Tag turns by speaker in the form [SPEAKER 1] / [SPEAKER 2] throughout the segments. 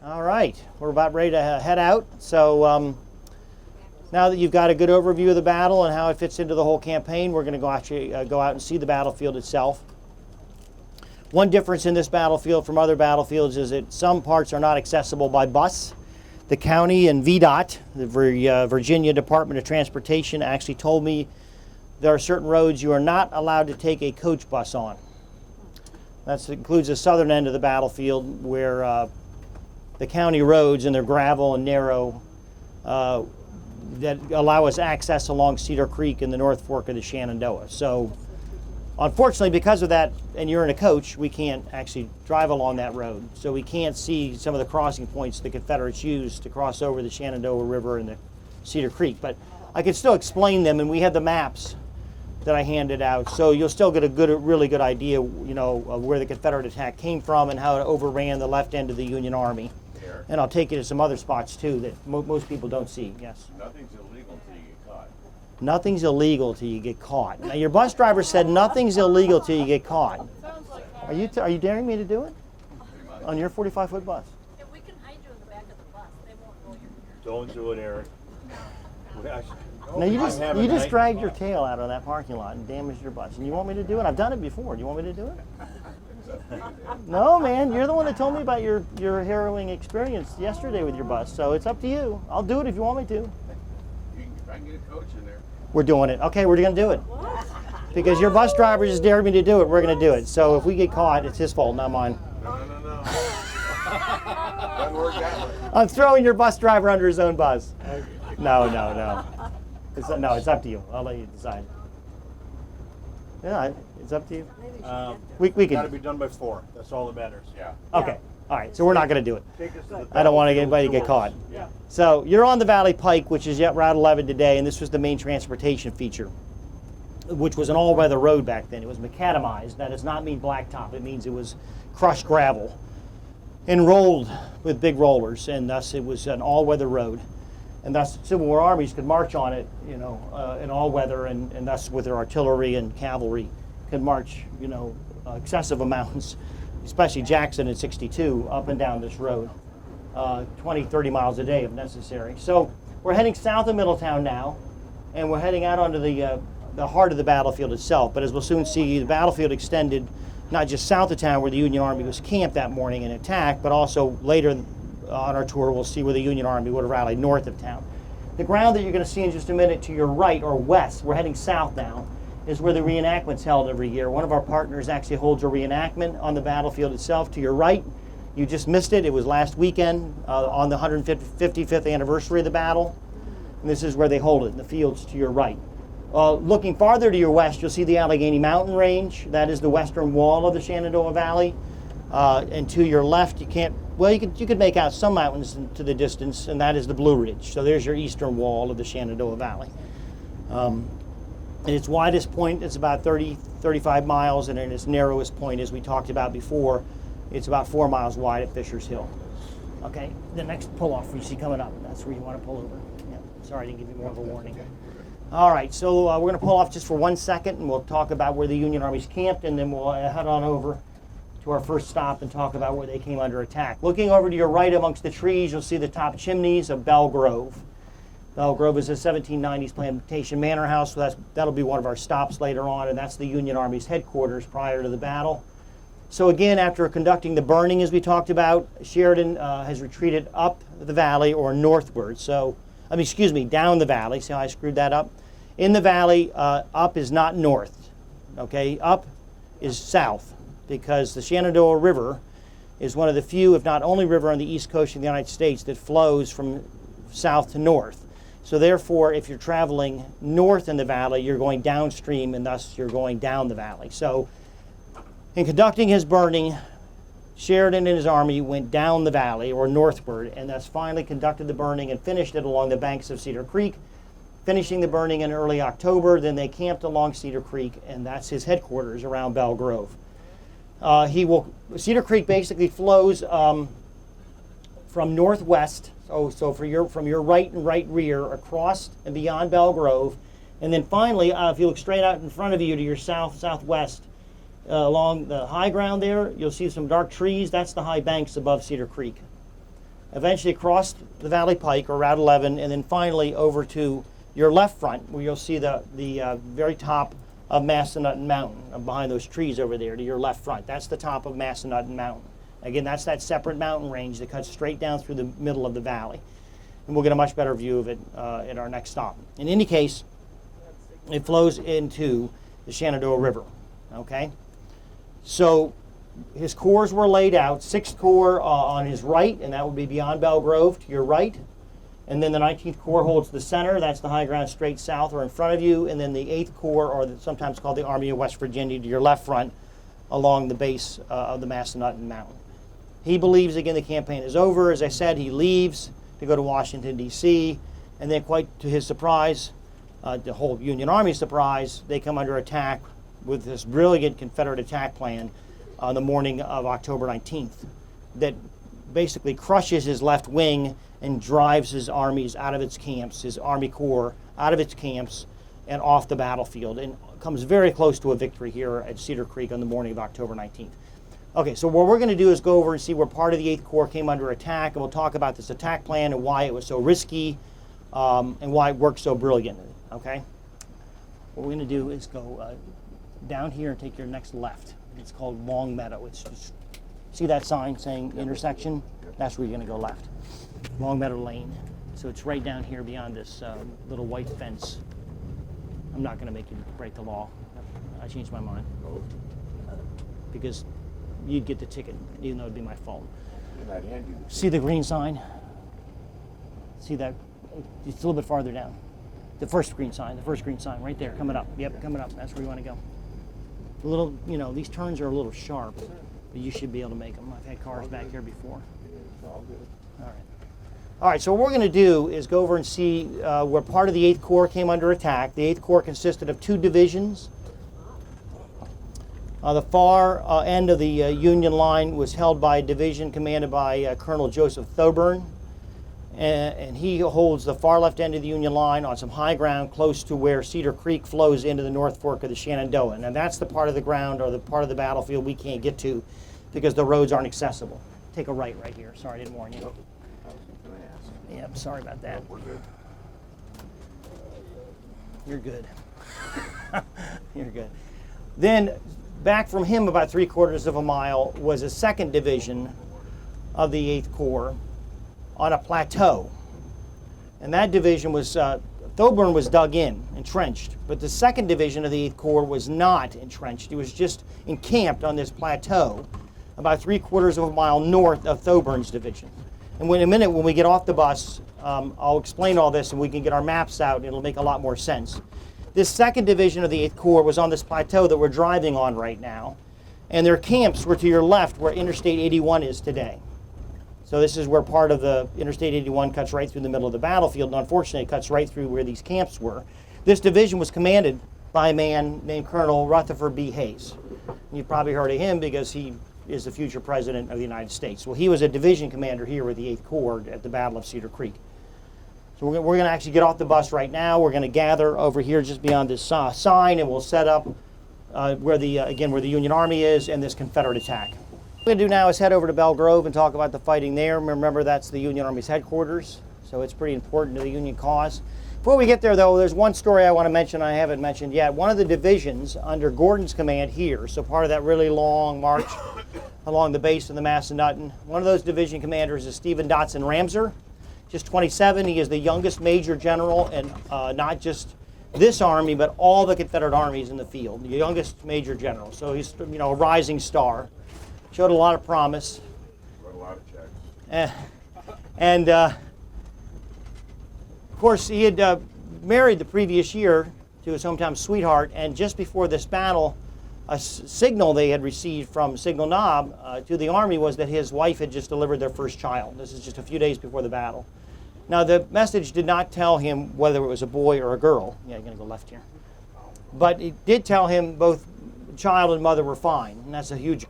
[SPEAKER 1] All right, we're about ready to head out. So now that you've got a good overview of the battle and how it fits into the whole campaign, we're going to go out and see the battlefield itself. One difference in this battlefield from other battlefields is that some parts are not accessible by bus. The county and VDOT, the Virginia Department of Transportation, actually told me there are certain roads you are not allowed to take a coach bus on. That includes the southern end of the battlefield where the county roads, and they're gravel and narrow, that allow us access along Cedar Creek in the North Fork of the Shenandoah. So unfortunately, because of that, and you're in a coach, we can't actually drive along that road. So we can't see some of the crossing points the Confederates used to cross over the Shenandoah River and the Cedar Creek. But I can still explain them, and we have the maps that I handed out. So you'll still get a really good idea, you know, of where the Confederate attack came from and how it overran the left end of the Union Army. And I'll take you to some other spots too that most people don't see. Yes.
[SPEAKER 2] Nothing's illegal until you get caught.
[SPEAKER 1] Nothing's illegal till you get caught. Now your bus driver said nothing's illegal till you get caught. Are you daring me to do it? On your 45-foot bus?
[SPEAKER 3] Yeah, we can hide you in the back of the bus. They won't know you're here.
[SPEAKER 2] Don't do it, Eric.
[SPEAKER 1] Now you just dragged your tail out of that parking lot and damaged your bus. And you want me to do it? I've done it before. Do you want me to do it? No, man. You're the one that told me about your harrowing experience yesterday with your bus. So it's up to you. I'll do it if you want me to.
[SPEAKER 2] If I can get a coach in there.
[SPEAKER 1] We're doing it. Okay, we're going to do it. Because your bus driver just dared me to do it, we're going to do it. So if we get caught, it's his fault, not mine.
[SPEAKER 2] No. Doesn't work that way.
[SPEAKER 1] I'm throwing your bus driver under his own bus. No. It's up to you. I'll let you decide. Yeah, it's up to you. We can.
[SPEAKER 4] Got to be done by 4. That's all that matters.
[SPEAKER 2] Yeah.
[SPEAKER 1] Okay. All right. So we're not going to do it.
[SPEAKER 4] Take us to the
[SPEAKER 1] I don't want anybody to get caught.
[SPEAKER 4] Yeah.
[SPEAKER 1] So you're on the Valley Pike, which is Route 11 today, and this was the main transportation feature, which was an all-weather road back then. It was macadamized. That does not mean blacktop. It means it was crushed gravel and rolled with big rollers, and thus it was an all-weather road. And thus Civil War armies could march on it, you know, in all weather, and thus with their artillery and cavalry could march, you know, excessive amounts, especially Jackson in 62, up and down this road, 20, 30 miles a day if necessary. So we're heading south of Middletown now, and we're heading out onto the heart of the battlefield itself. But as we'll soon see, the battlefield extended not just south of town where the Union Army was camped that morning and attacked, but also later on our tour, we'll see where the Union Army would have rallied north of town. The ground that you're going to see in just a minute to your right, or west, we're heading south now, is where the reenactment's held every year. One of our partners actually holds a reenactment on the battlefield itself. To your right, you just missed it. It was last weekend on the 155th anniversary of the battle. And this is where they hold it, in the fields to your right. Looking farther to your west, you'll see the Allegheny Mountain Range. That is the western wall of the Shenandoah Valley. And to your left, you could make out some mountains to the distance, and that is the Blue Ridge. So there's your eastern wall of the Shenandoah Valley. And its widest point is about 35 miles, and in its narrowest point, as we talked about before, it's about 4 miles wide at Fisher's Hill. Okay, the next pull-off you see coming up, that's where you want to pull over. Yeah. Sorry, I didn't give you more of a warning. All right, so we're going to pull off just for 1 second, and we'll talk about where the Union Army's camped, and then we'll head on over to our first stop and talk about where they came under attack. Looking over to your right amongst the trees, you'll see the top chimneys of Belle Grove. Belle Grove is a 1790s plantation manor house, so that'll be one of our stops later on, and that's the Union Army's headquarters prior to the battle. So again, after conducting the burning, as we talked about, Sheridan has retreated up the valley or northward. Down the valley. See how I screwed that up? In the valley, up is not north. Okay, up is south, because the Shenandoah River is one of the few, if not only river on the east coast of the United States that flows from south to north. So therefore, if you're traveling north in the valley, you're going downstream, and thus you're going down the valley. So in conducting his burning, Sheridan and his army went down the valley, or northward, and thus finally conducted the burning and finished it along the banks of Cedar Creek, finishing the burning in early October. Then they camped along Cedar Creek, and that's his headquarters around Belle Grove. Cedar Creek basically flows from northwest, so from your right and right rear across and beyond Belle Grove, and then finally, if you look straight out in front of you to your southwest, along the high ground there, you'll see some dark trees. That's the high banks above Cedar Creek. eventually across the Valley Pike or Route 11, and then finally over to your left front, where you'll see the very top of Massanutten Mountain, behind those trees over there to your left front. That's the top of Massanutten Mountain. Again, that's that separate mountain range that cuts straight down through the middle of the valley. And we'll get a much better view of it at our next stop. In any case, it flows into the Shenandoah River, okay? So his cores were laid out, 6th Corps on his right, and that would be beyond Belle Grove to your right. And then the 19th Corps holds the center, that's the high ground straight south or in front of you. And then the 8th Corps, or sometimes called the Army of West Virginia, to your left front along the base of the Massanutten Mountain. He believes, again, the campaign is over. As I said, he leaves to go to Washington, D.C., and then quite to his surprise, the whole Union Army's surprise, they come under attack with this brilliant Confederate attack plan on the morning of October 19th that basically crushes his left wing and drives his armies out of its camps, his Army Corps out of its camps and off the battlefield, and comes very close to a victory here at Cedar Creek on the morning of October 19th. Okay, so what we're going to do is go over and see where part of the 8th Corps came under attack, and we'll talk about this attack plan and why it was so risky and why it worked so brilliantly, okay? What we're going to do is go down here and take your next left. It's called Long Meadow. It's just, see that sign saying intersection? That's where you're going to go left. Long Meadow Lane. So it's right down here beyond this little white fence. I'm not going to make you break the law. I changed my mind. Because you'd get the ticket, even though it'd be my fault. See the green sign? See that? It's a little bit farther down. The first green sign right there, coming up. Yep, coming up. That's where you want to go. A little, you know, these turns are a little sharp, but you should be able to make them. I've had cars back here before. All right. All right, so what we're going to do is go over and see where part of the 8th Corps came under attack. The 8th Corps consisted of 2 divisions. The far end of the Union line was held by a division commanded by Colonel Joseph Thoburn, and he holds the far left end of the Union line on some high ground close to where Cedar Creek flows into the North Fork of the Shenandoah. And that's the part of the ground or the part of the battlefield we can't get to because the roads aren't accessible. Take a right here. Sorry, I didn't warn you. Yeah, I'm sorry about that. You're good. You're good. Then back from him about 3/4 of a mile was a 2nd Division of the 8th Corps on a plateau. And that division was, Thoburn was dug in, entrenched, but the 2nd Division of the 8th Corps was not entrenched. It was just encamped on this plateau about 3/4 of a mile north of Thoburn's division. And in a minute, when we get off the bus, I'll explain all this and we can get our maps out and it'll make a lot more sense. This 2nd Division of the 8th Corps was on this plateau that we're driving on right now, and their camps were to your left where Interstate 81 is today. So this is where part of the Interstate 81 cuts right through the middle of the battlefield, and unfortunately it cuts right through where these camps were. This division was commanded by a man named Colonel Rutherford B. Hayes. You've probably heard of him because he is the future president of the United States. Well, he was a division commander here with the 8th Corps at the Battle of Cedar Creek. So we're going to actually get off the bus right now. We're going to gather over here just beyond this sign, and we'll set up where the Union Army is and this Confederate attack. What we're going to do now is head over to Belle Grove and talk about the fighting there. Remember, that's the Union Army's headquarters, so it's pretty important to the Union cause. Before we get there, though, there's one story I want to mention I haven't mentioned yet. One of the divisions under Gordon's command here, so part of that really long march along the base of the Massanutten, one of those division commanders is Stephen Dotson Ramser. Just 27, he is the youngest major general in not just this army, but all the Confederate armies in the field, the youngest major general. So he's, you know, a rising star. Showed a lot of promise.
[SPEAKER 2] Wrote a lot of checks.
[SPEAKER 1] And of course, he had married the previous year to his hometown sweetheart, and just before this battle, a signal they had received from Signal Knob to the Army was that his wife had just delivered their first child. This is just a few days before the battle. Now, the message did not tell him whether it was a boy or a girl. Yeah, you're going to go left here. But it did tell him both child and mother were fine. And that's a huge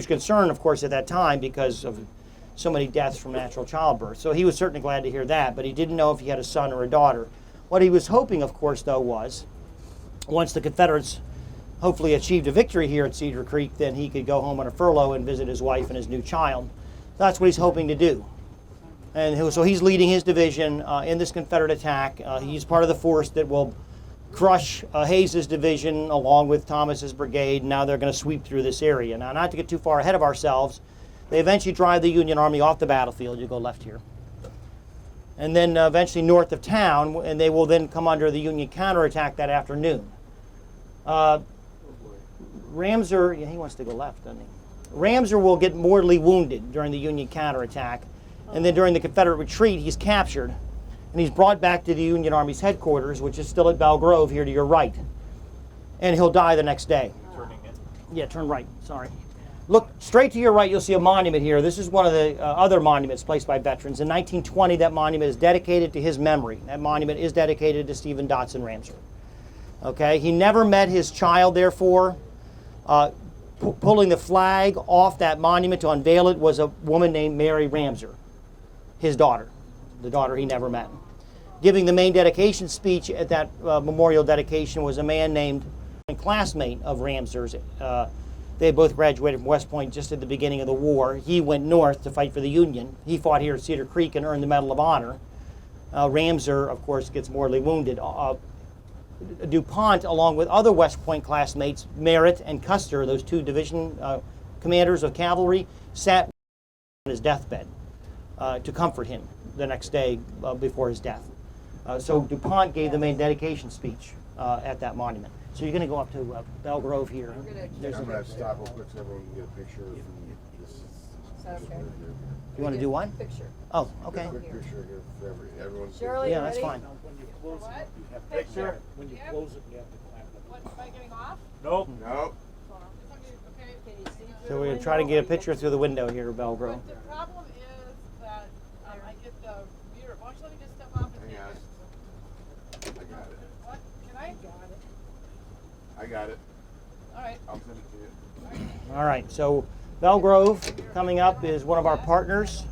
[SPEAKER 1] concern, of course, at that time because of so many deaths from natural childbirth. So he was certainly glad to hear that, but he didn't know if he had a son or a daughter. What he was hoping, of course, though, was once the Confederates hopefully achieved a victory here at Cedar Creek, then he could go home on a furlough and visit his wife and his new child. So that's what he's hoping to do. And so he's leading his division in this Confederate attack. He's part of the force that will crush Hayes's division along with Thomas's brigade. Now they're going to sweep through this area. Now, not to get too far ahead of ourselves, they eventually drive the Union Army off the battlefield. You go left here. And then eventually north of town, and they will then come under the Union counterattack that afternoon. Ramseur, yeah, he wants to go left, doesn't he? Ramseur will get mortally wounded during the Union counterattack, and then during the Confederate retreat, he's captured, and he's brought back to the Union Army's headquarters, which is still at Belle Grove here to your right, and he'll die the next day.
[SPEAKER 4] Turning in.
[SPEAKER 1] Yeah, turn right, sorry. Look straight to your right, you'll see a monument here. This is one of the other monuments placed by veterans. In 1920, that monument is dedicated to his memory. That monument is dedicated to Stephen Dotson Ramseur. Okay, he never met his child, therefore. Pulling the flag off that monument to unveil it was a woman named Mary Ramseur, his daughter, the daughter he never met. Giving the main dedication speech at that memorial dedication was a man named, a classmate of Ramseur's. They both graduated from West Point just at the beginning of the war. He went north to fight for the Union. He fought here at Cedar Creek and earned the Medal of Honor. Ramseur, of course, gets mortally wounded. DuPont, along with other West Point classmates, Merritt and Custer, those two division commanders of cavalry, sat on his deathbed to comfort him the next day before his death. So DuPont gave the main dedication speech at that monument. So you're going to go up to Belle Grove here.
[SPEAKER 2] I'm going to have to stop real quick so everyone can get a picture of this.
[SPEAKER 3] Okay.
[SPEAKER 1] You want to do one?
[SPEAKER 3] Picture.
[SPEAKER 1] Oh, okay.
[SPEAKER 2] Quick picture here for everyone.
[SPEAKER 3] Shirley,
[SPEAKER 1] Yeah, that's
[SPEAKER 3] ready?
[SPEAKER 1] fine.
[SPEAKER 3] What?
[SPEAKER 4] Picture.
[SPEAKER 5] When you
[SPEAKER 3] Yep.
[SPEAKER 5] close it, you have to clap it.
[SPEAKER 3] What, am I getting off?
[SPEAKER 4] Nope.
[SPEAKER 2] No.
[SPEAKER 3] Okay, can you see through
[SPEAKER 1] So
[SPEAKER 3] the
[SPEAKER 1] we're going to try to
[SPEAKER 3] window?
[SPEAKER 1] get a picture through the window here, Belle Grove.
[SPEAKER 6] But the problem is that I get the meter. Why don't you let me just step off and
[SPEAKER 2] Hang
[SPEAKER 6] take
[SPEAKER 2] on.
[SPEAKER 6] it?
[SPEAKER 2] I got it.
[SPEAKER 6] What? Can I? Got it.
[SPEAKER 2] I got it.
[SPEAKER 6] All right.
[SPEAKER 2] I'll send it to you.
[SPEAKER 1] All right, so Belle Grove coming up is one of our partners.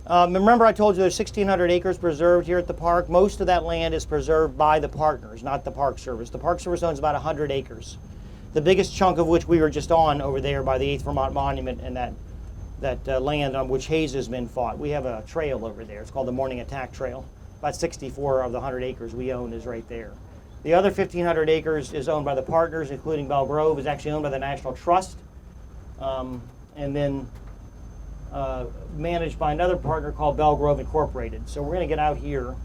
[SPEAKER 1] Remember I told you there's 1,600 acres preserved here at the park. Most of that land is preserved by the partners, not the Park Service. The Park Service owns about 100 acres. The biggest chunk of which we were just on over there by the 8th Vermont Monument and that land on which Hayes's men fought. We have a trail over there. It's called the Morning Attack Trail. About 64 of the 100 acres we own is right there. The other 1,500 acres is owned by the partners, including Belle Grove, is actually owned by the National Trust, and then managed by another partner called Belle Grove Incorporated. So we're going to get out here.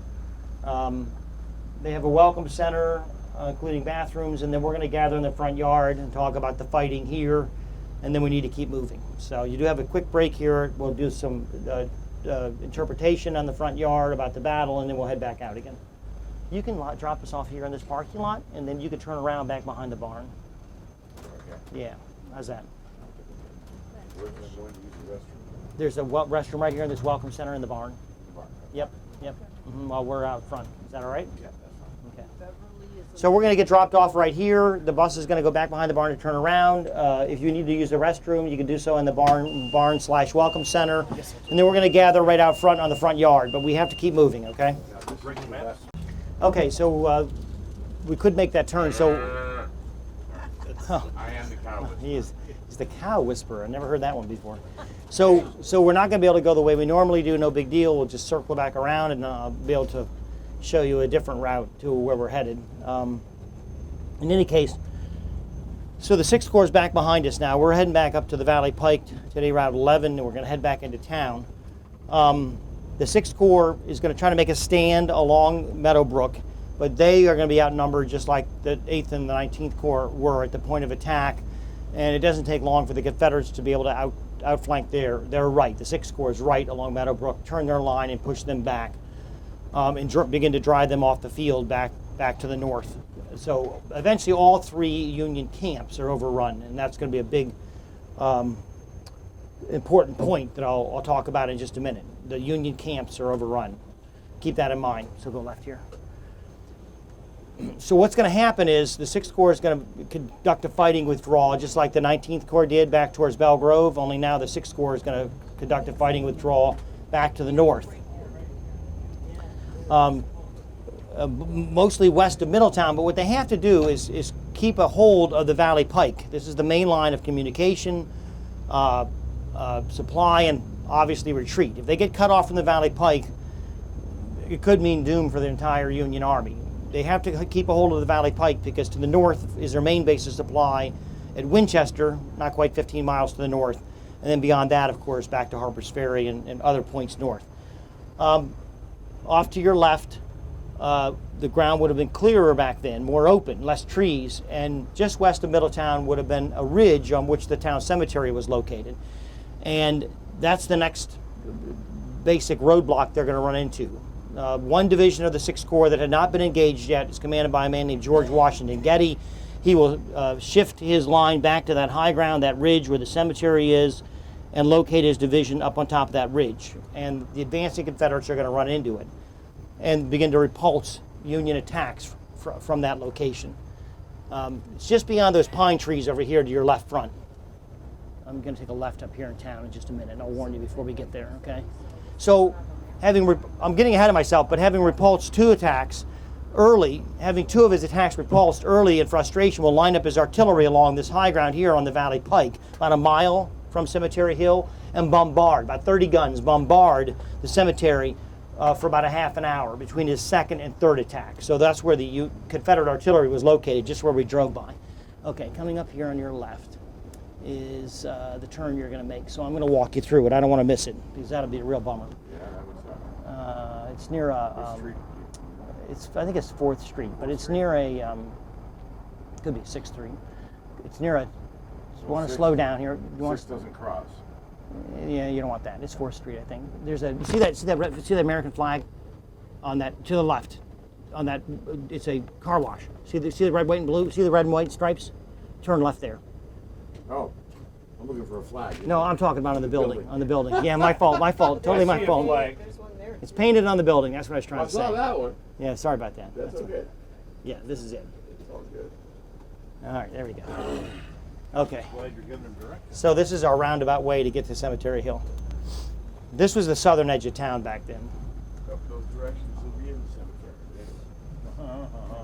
[SPEAKER 1] They have a welcome center, including bathrooms, and then we're going to gather in the front yard and talk about the fighting here, and then we need to keep moving. So you do have a quick break here. We'll do some interpretation on the front yard about the battle, and then we'll head back out again. You can drop us off here in this parking lot, and then you can turn around back behind the barn.
[SPEAKER 2] Okay.
[SPEAKER 1] Yeah, how's that?
[SPEAKER 2] Where's the going to use the restroom?
[SPEAKER 1] There's a restroom right here in this welcome center in the barn.
[SPEAKER 2] Barn.
[SPEAKER 1] Yep. While we're out front. Is that all right?
[SPEAKER 2] Yeah, that's fine.
[SPEAKER 1] Okay. So we're going to get dropped off right here. The bus is going to go back behind the barn to turn around. If you need to use the restroom, you can do so in the barn/welcome center. And then we're going to gather right out front on the front yard. But we have to keep moving, okay?
[SPEAKER 2] Now, this is the best.
[SPEAKER 1] Okay, so we could make that turn. So
[SPEAKER 2] I am the cowboy.
[SPEAKER 1] he's the cow whisperer. I never heard that one before. So we're not going to be able to go the way we normally do. No big deal. We'll just circle back around and I'll be able to show you a different route to where we're headed. In any case, so the 6th Corps is back behind us now. We're heading back up to the Valley Pike today, Route 11, and we're going to head back into town. The 6th Corps is going to try to make a stand along Meadowbrook, but they are going to be outnumbered just like the 8th and the 19th Corps were at the point of attack, and it doesn't take long for the Confederates to be able to outflank their right. The 6th Corps is right along Meadowbrook, turn their line and push them back, and begin to drive them off the field back to the north. So eventually all 3 Union camps are overrun, and that's going to be a big important point that I'll talk about in just a minute. The Union camps are overrun. Keep that in mind. So go left here. So what's going to happen is the 6th Corps is going to conduct a fighting withdrawal, just like the 19th Corps did back towards Belle Grove, only now the 6th Corps is going to conduct a fighting withdrawal back to the north. Mostly west of Middletown, but what they have to do is keep a hold of the Valley Pike. This is the main line of communication, supply, and obviously retreat. If they get cut off from the Valley Pike, it could mean doom for the entire Union Army. They have to keep a hold of the Valley Pike because to the north is their main base of supply at Winchester, not quite 15 miles to the north, and then beyond that, of course, back to Harper's Ferry and other points north. Off to your left, the ground would have been clearer back then, more open, less trees, and just west of Middletown would have been a ridge on which the town cemetery was located. And that's the next basic roadblock they're going to run into. One division of the 6th Corps that had not been engaged yet is commanded by a man named George Washington Getty. He will shift his line back to that high ground, that ridge where the cemetery is, and locate his division up on top of that ridge. And the advancing Confederates are going to run into it and begin to repulse Union attacks from that location. It's just beyond those pine trees over here to your left front. I'm going to take a left up here in town in just a minute. I'll warn you before we get there, okay? So, I'm getting ahead of myself, but having repulsed 2 attacks early, having 2 of his attacks repulsed early in frustration, will line up his artillery along this high ground here on the Valley Pike, about a mile from Cemetery Hill, and bombard, about 30 guns, bombard the cemetery for about a half an hour between his 2nd and 3rd attack. So that's where the Confederate artillery was located, just where we drove by. Okay, coming up here on your left is the turn you're going to make. So I'm going to walk you through it. I don't want to miss it because that'll be a real bummer.
[SPEAKER 2] Yeah, that was
[SPEAKER 1] It's near a, I think it's 4th Street, but it's near a, could be 6th Street. It's near a, you want to slow down here. You want
[SPEAKER 2] 6 doesn't cross.
[SPEAKER 1] Yeah, you don't want that. It's 4th Street, I think. There's a, you see the American flag on that, to the left, on that, it's a car wash. See the red, white, and blue? See the red and white stripes? Turn left there.
[SPEAKER 2] Oh, I'm looking for a flag.
[SPEAKER 1] No, I'm talking about on the building. On the building. Yeah, my fault. Totally my fault.
[SPEAKER 6] There's one there.
[SPEAKER 1] It's painted on the building. That's what I was trying
[SPEAKER 2] I
[SPEAKER 1] to say.
[SPEAKER 2] saw that one.
[SPEAKER 1] Yeah, sorry about that.
[SPEAKER 2] That's okay.
[SPEAKER 1] Yeah, this is it.
[SPEAKER 2] It's all good.
[SPEAKER 1] All right, there we go. Okay.
[SPEAKER 4] Glad you're giving them directions.
[SPEAKER 1] So this is our roundabout way to get to Cemetery Hill. This was the southern edge of town back then.
[SPEAKER 2] Up those directions will be in the cemetery.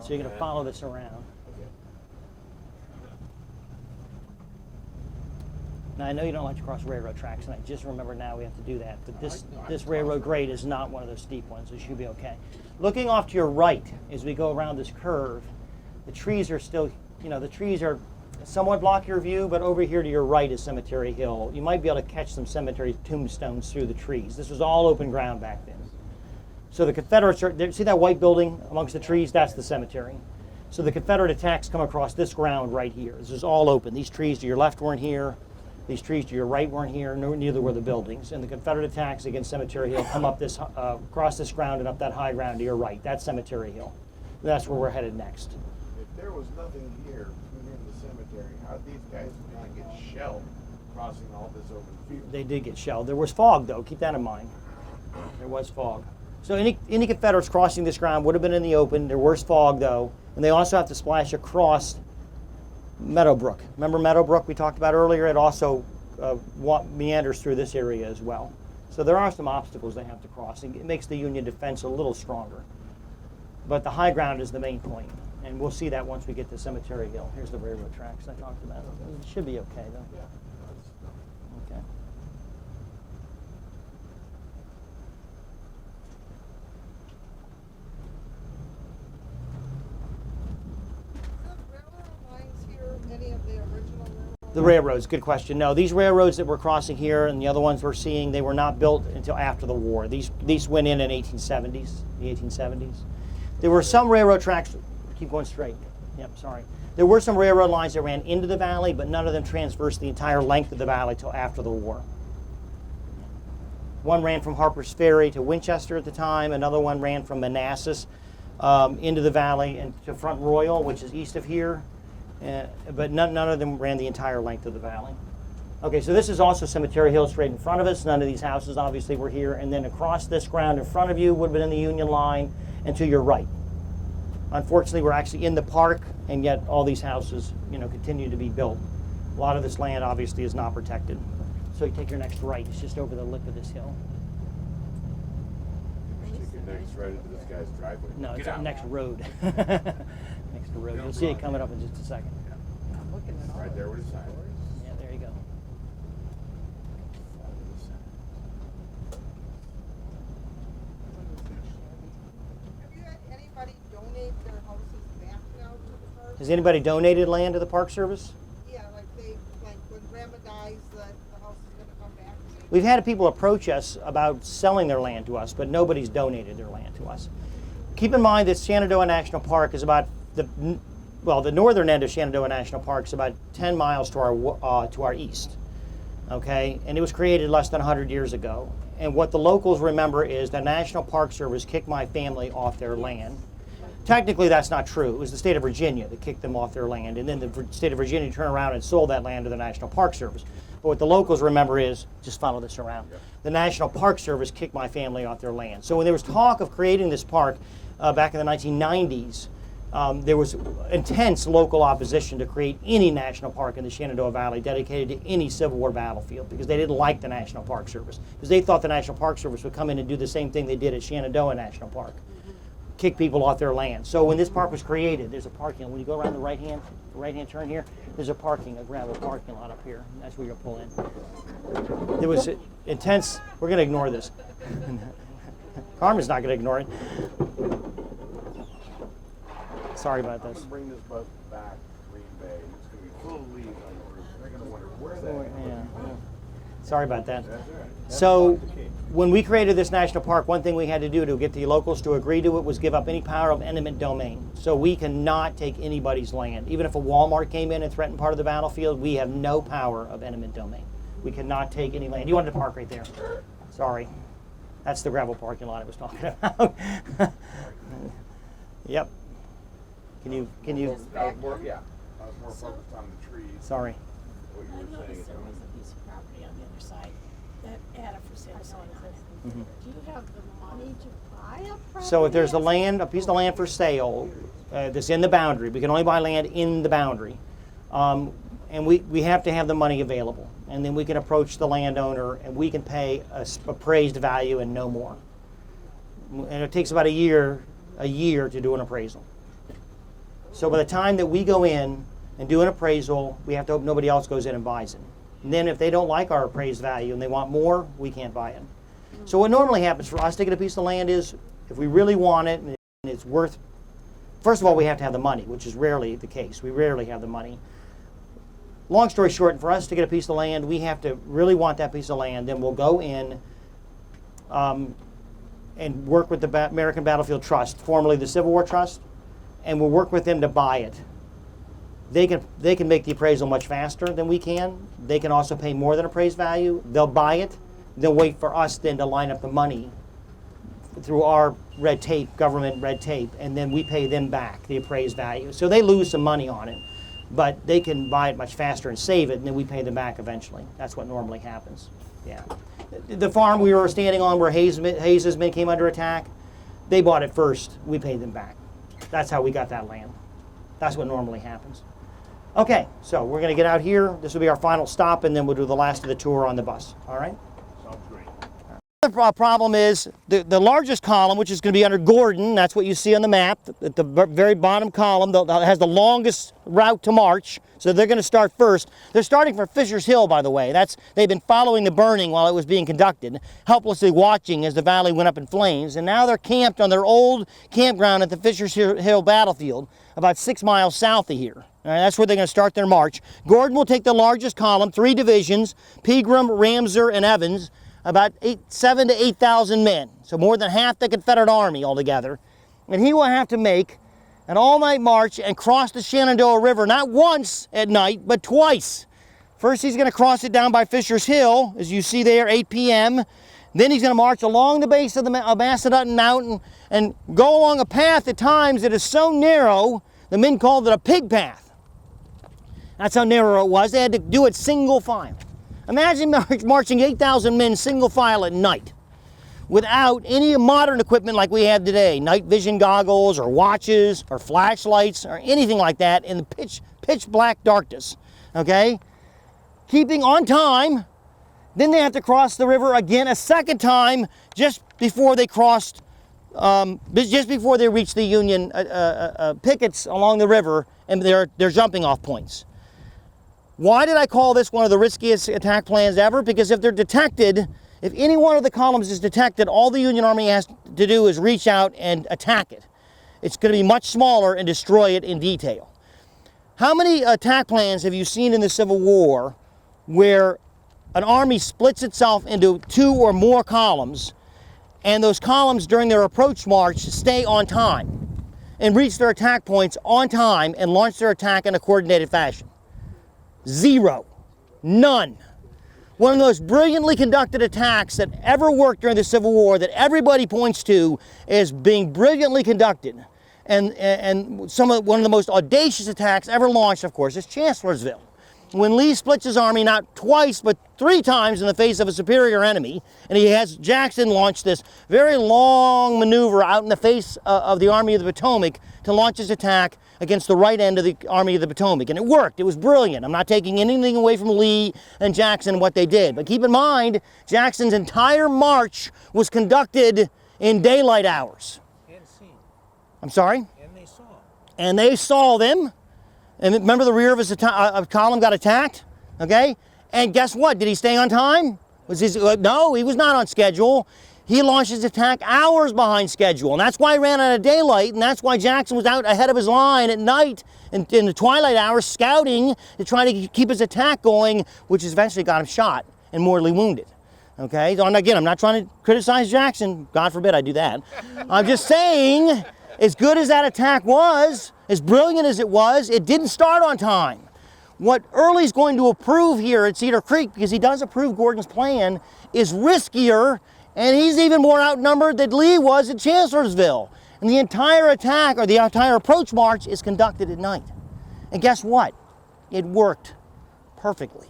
[SPEAKER 1] So you're going to follow this around. Now I know you don't like to cross railroad tracks, and I just remember now we have to do that. But this railroad grade is not one of those steep ones. It should be okay. Looking off to your right as we go around this curve, the trees are still, the trees are somewhat block your view, but over here to your right is Cemetery Hill. You might be able to catch some cemetery tombstones through the trees. This was all open ground back then. So the Confederates see that white building amongst the trees? That's the cemetery. So the Confederate attacks come across this ground right here. This is all open. These trees to your left weren't here. These trees to your right weren't here. Neither were the buildings. And the Confederate attacks against Cemetery Hill come up this, across this ground and up that high ground to your right. That's Cemetery Hill. That's where we're headed next.
[SPEAKER 2] If there was nothing here within the cemetery, how'd these guys not get shelled crossing all this open field?
[SPEAKER 1] They did get shelled. There was fog, though. Keep that in mind. There was fog. So any Confederates crossing this ground would have been in the open. There was fog, though. And they also have to splash across Meadowbrook. Remember Meadowbrook we talked about earlier? It also meanders through this area as well. So there are some obstacles they have to cross. It makes the Union defense a little stronger. But the high ground is the main point. And we'll see that once we get to Cemetery Hill. Here's the railroad tracks I talked about. It should be okay, though.
[SPEAKER 2] Yeah.
[SPEAKER 1] Okay.
[SPEAKER 6] Railroad lines here, any of the original railroad?
[SPEAKER 1] The railroads, good question. No, these railroads that we're crossing here and the other ones we're seeing, they were not built until after the war. These went in 1870s, the 1870s. There were some railroad tracks, keep going straight. Yep, sorry. There were some railroad lines that ran into the valley, but none of them traversed the entire length of the valley till after the war. One ran from Harper's Ferry to Winchester at the time. Another one ran from Manassas into the valley and to Front Royal, which is east of here. But none of them ran the entire length of the valley. Okay, so this is also Cemetery Hill straight in front of us. None of these houses obviously were here. And then across this ground in front of you would have been in the Union line and to your right. Unfortunately, we're actually in the park, and yet all these houses, continue to be built. A lot of this land obviously is not protected. So you take your next right. It's just over the lip of this hill.
[SPEAKER 2] Take your next right into this guy's driveway.
[SPEAKER 1] No, it's
[SPEAKER 2] Get out.
[SPEAKER 1] next road. Next road. You'll see it coming up in just a second.
[SPEAKER 6] I'm looking at all
[SPEAKER 2] Right there
[SPEAKER 6] of
[SPEAKER 2] with his
[SPEAKER 6] these
[SPEAKER 2] sign.
[SPEAKER 1] Yeah, there you go. Has anybody donated land to the Park Service?
[SPEAKER 6] Yeah, like when grandma dies, the house is gonna come back.
[SPEAKER 1] We've had people approach us about selling their land to us, but nobody's donated their land to us. Keep in mind that Shenandoah National Park is about the northern end of Shenandoah National Park is about 10 miles to our east. Okay, and it was created less than 100 years ago. And what the locals remember is the National Park Service kicked my family off their land. Technically, that's not true. It was the state of Virginia that kicked them off their land, and then the state of Virginia turned around and sold that land to the National Park Service. But what the locals remember is, just follow this around, the National Park Service kicked my family off their land. So when there was talk of creating this park back in the 1990s, there was intense local opposition to create any national park in the Shenandoah Valley dedicated to any Civil War battlefield, because they didn't like the National Park Service, because they thought the National Park Service would come in and do the same thing they did at Shenandoah National Park. Kick people off their land. So when this park was created, there's a parking lot. When you go around the right-hand turn here, there's a gravel parking lot up here. That's where you'll pull in. There was intense, we're gonna ignore this. Carmen's not gonna ignore it. Sorry about this.
[SPEAKER 2] Bring this bus back to Green Bay. It's gonna be full of leaves on the roof. They're gonna wonder where that.
[SPEAKER 1] Yeah. Sorry about that. So when we created this national park, one thing we had to do to get the locals to agree to it was give up any power of eminent domain. So we cannot take anybody's land. Even if a Walmart came in and threatened part of the battlefield, we have no power of eminent domain. We cannot take any land. You wanted to park right there. Sorry. That's the gravel parking lot I was talking about. Yep. Can you?
[SPEAKER 2] I was more focused on the trees.
[SPEAKER 1] Sorry.
[SPEAKER 2] What you
[SPEAKER 3] I
[SPEAKER 2] were saying.
[SPEAKER 3] noticed there was a piece of property on the other side that had a for sale sign on it.
[SPEAKER 1] Mm-hmm.
[SPEAKER 3] Do you have the money to buy a property?
[SPEAKER 1] So if there's a piece of land for sale that's in the boundary, we can only buy land in the boundary, and we have to have the money available, and then we can approach the landowner and we can pay a appraised value and no more. And it takes about a year to do an appraisal. So by the time that we go in and do an appraisal, we have to hope nobody else goes in and buys it. And then if they don't like our appraised value and they want more, we can't buy it. So what normally happens for us to get a piece of land is, if we really want it and it's worth, first of all, we have to have the money, which is rarely the case. We rarely have the money. Long story short, for us to get a piece of land, we have to really want that piece of land. Then we'll go in and work with the American Battlefield Trust, formerly the Civil War Trust, and we'll work with them to buy it. They can make the appraisal much faster than we can. They can also pay more than appraised value. They'll buy it. They'll wait for us then to line up the money through our red tape, government red tape, and then we pay them back the appraised value. So they lose some money on it, but they can buy it much faster and save it, and then we pay them back eventually. That's what normally happens. Yeah. The farm we were standing on where Hayes' men came under attack, they bought it first. We paid them back. That's how we got that land. That's what normally happens. Okay, so we're going to get out here. This will be our final stop, and then we'll do the last of the tour on the bus. All right?
[SPEAKER 4] Sounds great.
[SPEAKER 1] The problem is the largest column, which is going to be under Gordon. That's what you see on the map. At the very bottom column that has the longest route to march. So they're going to start first. They're starting from Fisher's Hill, by the way. They've been following the burning while it was being conducted, helplessly watching as the valley went up in flames. And now they're camped on their old campground at the Fisher's Hill battlefield, about 6 miles south of here. All right, that's where they're going to start their march. Gordon will take the largest column, 3 divisions, Pegram, Ramseur, and Evans, about 7,000 to 8,000 men. So more than half the Confederate Army altogether. And he will have to make an all-night march and cross the Shenandoah River, not once at night, but twice. First, he's going to cross it down by Fisher's Hill, as you see there, 8 p.m. Then he's going to march along the base of the Macedon Mountain and go along a path at times that is so narrow, the men called it a pig path. That's how narrow it was. They had to do it single file. Imagine marching 8,000 men single file at night without any modern equipment like we have today, night vision goggles or watches or flashlights or anything like that in the pitch black darkness, okay? Keeping on time. Then they have to cross the river again a second time just before they crossed, just before they reached the Union pickets along the river and their jumping off points. Why did I call this one of the riskiest attack plans ever? Because if they're detected, if any one of the columns is detected, all the Union Army has to do is reach out and attack it. It's going to be much smaller and destroy it in detail. How many attack plans have you seen in the Civil War where an army splits itself into 2 or more columns, and those columns during their approach march stay on time and reach their attack points on time and launch their attack in a coordinated fashion? Zero. None. One of the most brilliantly conducted attacks that ever worked during the Civil War that everybody points to as being brilliantly conducted, and one of the most audacious attacks ever launched, of course, is Chancellorsville. When Lee splits his army not twice but 3 times in the face of a superior enemy, and he has Jackson launch this very long maneuver out in the face of the Army of the Potomac to launch his attack against the right end of the Army of the Potomac. And it worked. It was brilliant. I'm not taking anything away from Lee and Jackson and what they did. But keep in mind, Jackson's entire march was conducted in daylight hours.
[SPEAKER 5] And seen.
[SPEAKER 1] I'm sorry?
[SPEAKER 5] And they saw.
[SPEAKER 1] And they saw them. And remember, the rear of his column got attacked, okay? And guess what? Did he stay on time? No, he was not on schedule. He launched his attack hours behind schedule, and that's why he ran out of daylight, and that's why Jackson was out ahead of his line at night in the twilight hours scouting to try to keep his attack going, which eventually got him shot and mortally wounded. Okay? So again, I'm not trying to criticize Jackson. God forbid I do that. I'm just saying, as good as that attack was, as brilliant as it was, it didn't start on time. What Early's going to approve here at Cedar Creek, because he does approve Gordon's plan, is riskier, and he's even more outnumbered than Lee was at Chancellorsville. And the entire attack, or the entire approach march, is conducted at night. And guess what? It worked perfectly.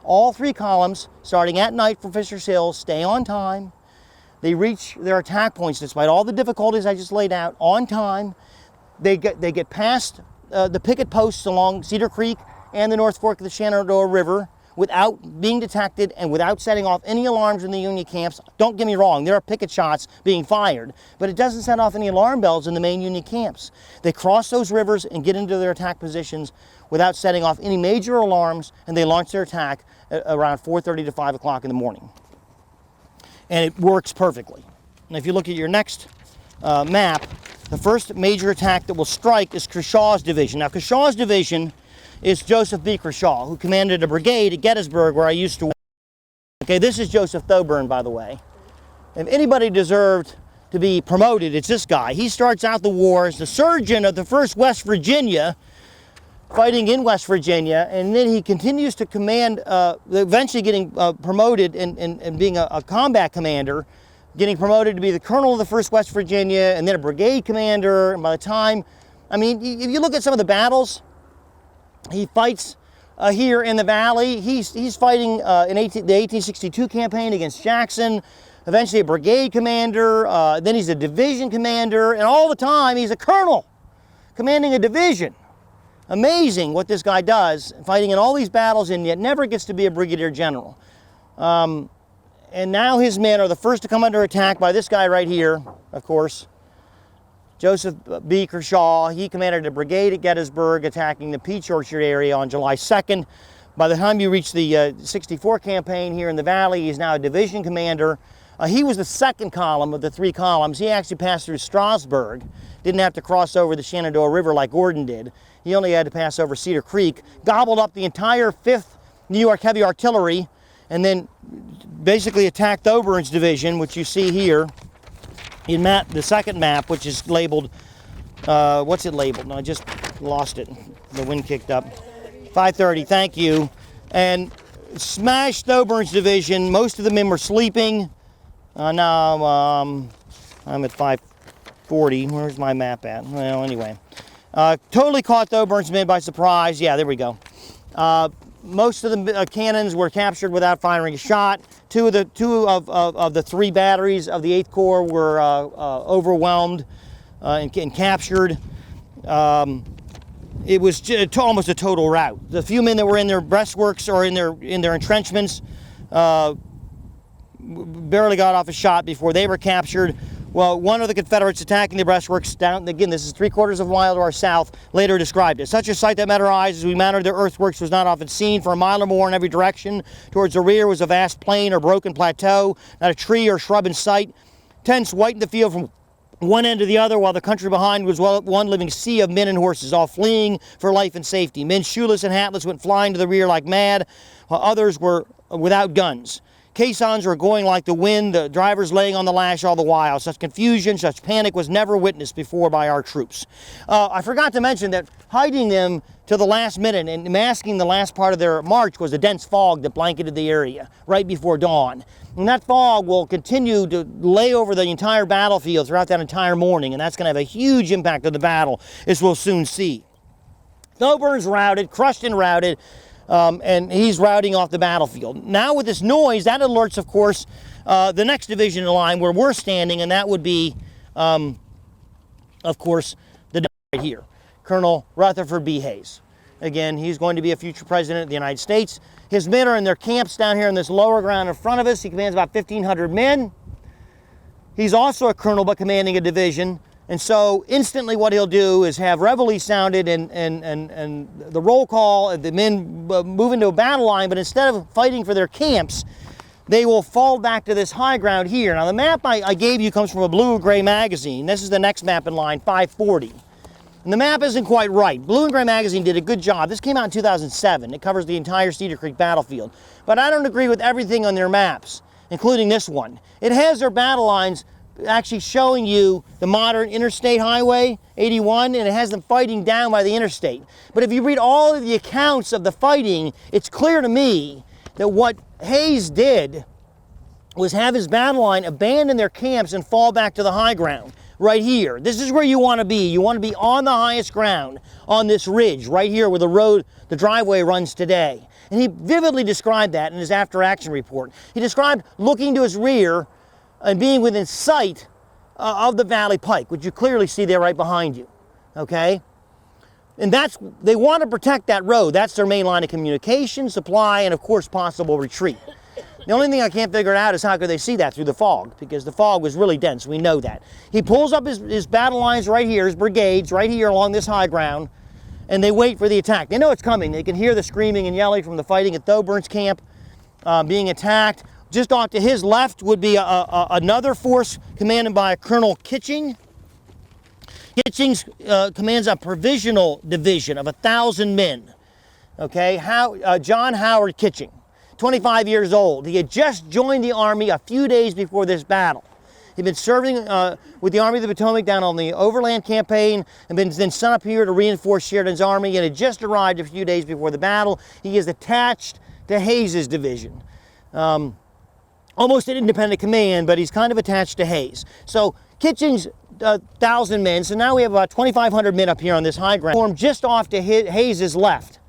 [SPEAKER 1] All 3 columns, starting at night from Fisher's Hill, stay on time. They reach their attack points despite all the difficulties I just laid out on time. They get past the picket posts along Cedar Creek and the North Fork of the Shenandoah River without being detected and without setting off any alarms in the Union camps. Don't get me wrong, there are picket shots being fired, but it doesn't set off any alarm bells in the main Union camps. They cross those rivers and get into their attack positions without setting off any major alarms, and they launch their attack at around 4:30 to 5 o'clock in the morning. And it works perfectly. And if you look at your next map, the first major attack that will strike is Kershaw's division. Now, Kershaw's division is Joseph B. Kershaw, who commanded a brigade at Gettysburg, where I used to work. Okay, this is Joseph Thoburn, by the way. If anybody deserved to be promoted, it's this guy. He starts out the war as the surgeon of the 1st West Virginia, fighting in West Virginia, and then he continues to command, eventually getting promoted and being a combat commander, getting promoted to be the colonel of the 1st West Virginia, and then a brigade commander. And by the time, I mean, if you look at some of the battles he fights here in the valley, he's fighting in the 1862 campaign against Jackson, eventually a brigade commander, then he's a division commander, and all the time he's a colonel commanding a division. Amazing what this guy does, fighting in all these battles, and yet never gets to be a brigadier general. And now his men are the first to come under attack by this guy right here, of course, Joseph B. Kershaw. He commanded a brigade at Gettysburg, attacking the Peach Orchard area on July 2nd. By the time you reach the 64 campaign here in the valley, he's now a division commander. He was the 2nd column of the 3 columns. He actually passed through Strasburg, didn't have to cross over the Shenandoah River like Gordon did. He only had to pass over Cedar Creek, gobbled up the entire 5th New York Heavy Artillery, and then basically attacked Thoburn's division, which you see here in the second map, which is labeled, what's it labeled? No, I just lost it. The wind kicked up. 5:30, thank you. And smashed Thoburn's division. Most of the men were sleeping. Now I'm at 5:40. Where's my map at? Well, anyway. Totally caught Thoburn's men by surprise. Yeah, there we go. Most of the cannons were captured without firing a shot. Two of the 3 batteries of the 8th Corps were overwhelmed and captured. It was almost a total rout. The few men that were in their breastworks or in their entrenchments barely got off a shot before they were captured. Well, one of the Confederates attacking the breastworks down, again, this is 3/4 of a mile to our south, later described it. Such a sight that met our eyes as we mounted the earthworks was not often seen. For a mile or more in every direction towards the rear was a vast plain or broken plateau, not a tree or shrub in sight. Tents whitened the field from one end to the other, while the country behind was one living sea of men and horses, all fleeing for life and safety. Men shoeless and hatless went flying to the rear like mad, while others were without guns. Caissons were going like the wind, the drivers laying on the lash all the while. Such confusion, such panic was never witnessed before by our troops. I forgot to mention that hiding them to the last minute and masking the last part of their march was a dense fog that blanketed the area right before dawn. And that fog will continue to lay over the entire battlefield throughout that entire morning, and that's going to have a huge impact on the battle, as we'll soon see. Thoburn's routed, crushed and routed, and he's routing off the battlefield. Now with this noise, that alerts, of course, the next division in line where we're standing, and that would be, of course, the right here, Colonel Rutherford B. Hayes. Again, he's going to be a future president of the United States. His men are in their camps down here in this lower ground in front of us. He commands about 1,500 men. He's also a colonel, but commanding a division. And so instantly what he'll do is have reveille sounded and the roll call, the men move into a battle line, but instead of fighting for their camps, they will fall back to this high ground here. Now the map I gave you comes from a blue and gray magazine. This is the next map in line, 540. And the map isn't quite right. Blue and Gray magazine did a good job. This came out in 2007. It covers the entire Cedar Creek battlefield. But I don't agree with everything on their maps, including this one. It has their battle lines actually showing you the modern Interstate Highway 81, and it has them fighting down by the interstate. But if you read all of the accounts of the fighting, it's clear to me that what Hayes did was have his battle line abandon their camps and fall back to the high ground. Right here. This is where you want to be. You want to be on the highest ground, on this ridge, right here where the road, the driveway runs today. And he vividly described that in his after-action report. He described looking to his rear and being within sight of the Valley Pike, which you clearly see there right behind you, okay? And they want to protect that road. That's their main line of communication, supply, and of course possible retreat. The only thing I can't figure out is how could they see that through the fog, because the fog was really dense. We know that. He pulls up his battle lines right here, his brigades right here along this high ground, and they wait for the attack. They know it's coming. They can hear the screaming and yelling from the fighting at Thoburn's camp being attacked. Just off to his left would be another force commanded by Colonel Kitching. Kitching commands a provisional division of 1,000 men. Okay, John Howard Kitching. 25 years old. He had just joined the Army a few days before this battle. He'd been serving with the Army of the Potomac down on the Overland Campaign and been then sent up here to reinforce Sheridan's army, and had just arrived a few days before the battle. He is attached to Hayes's division. Almost an independent command, but he's kind of attached to Hayes. So Kitching's 1,000 men, so now we have about 2,500 men up here on this high ground, formed just off to Hayes's left.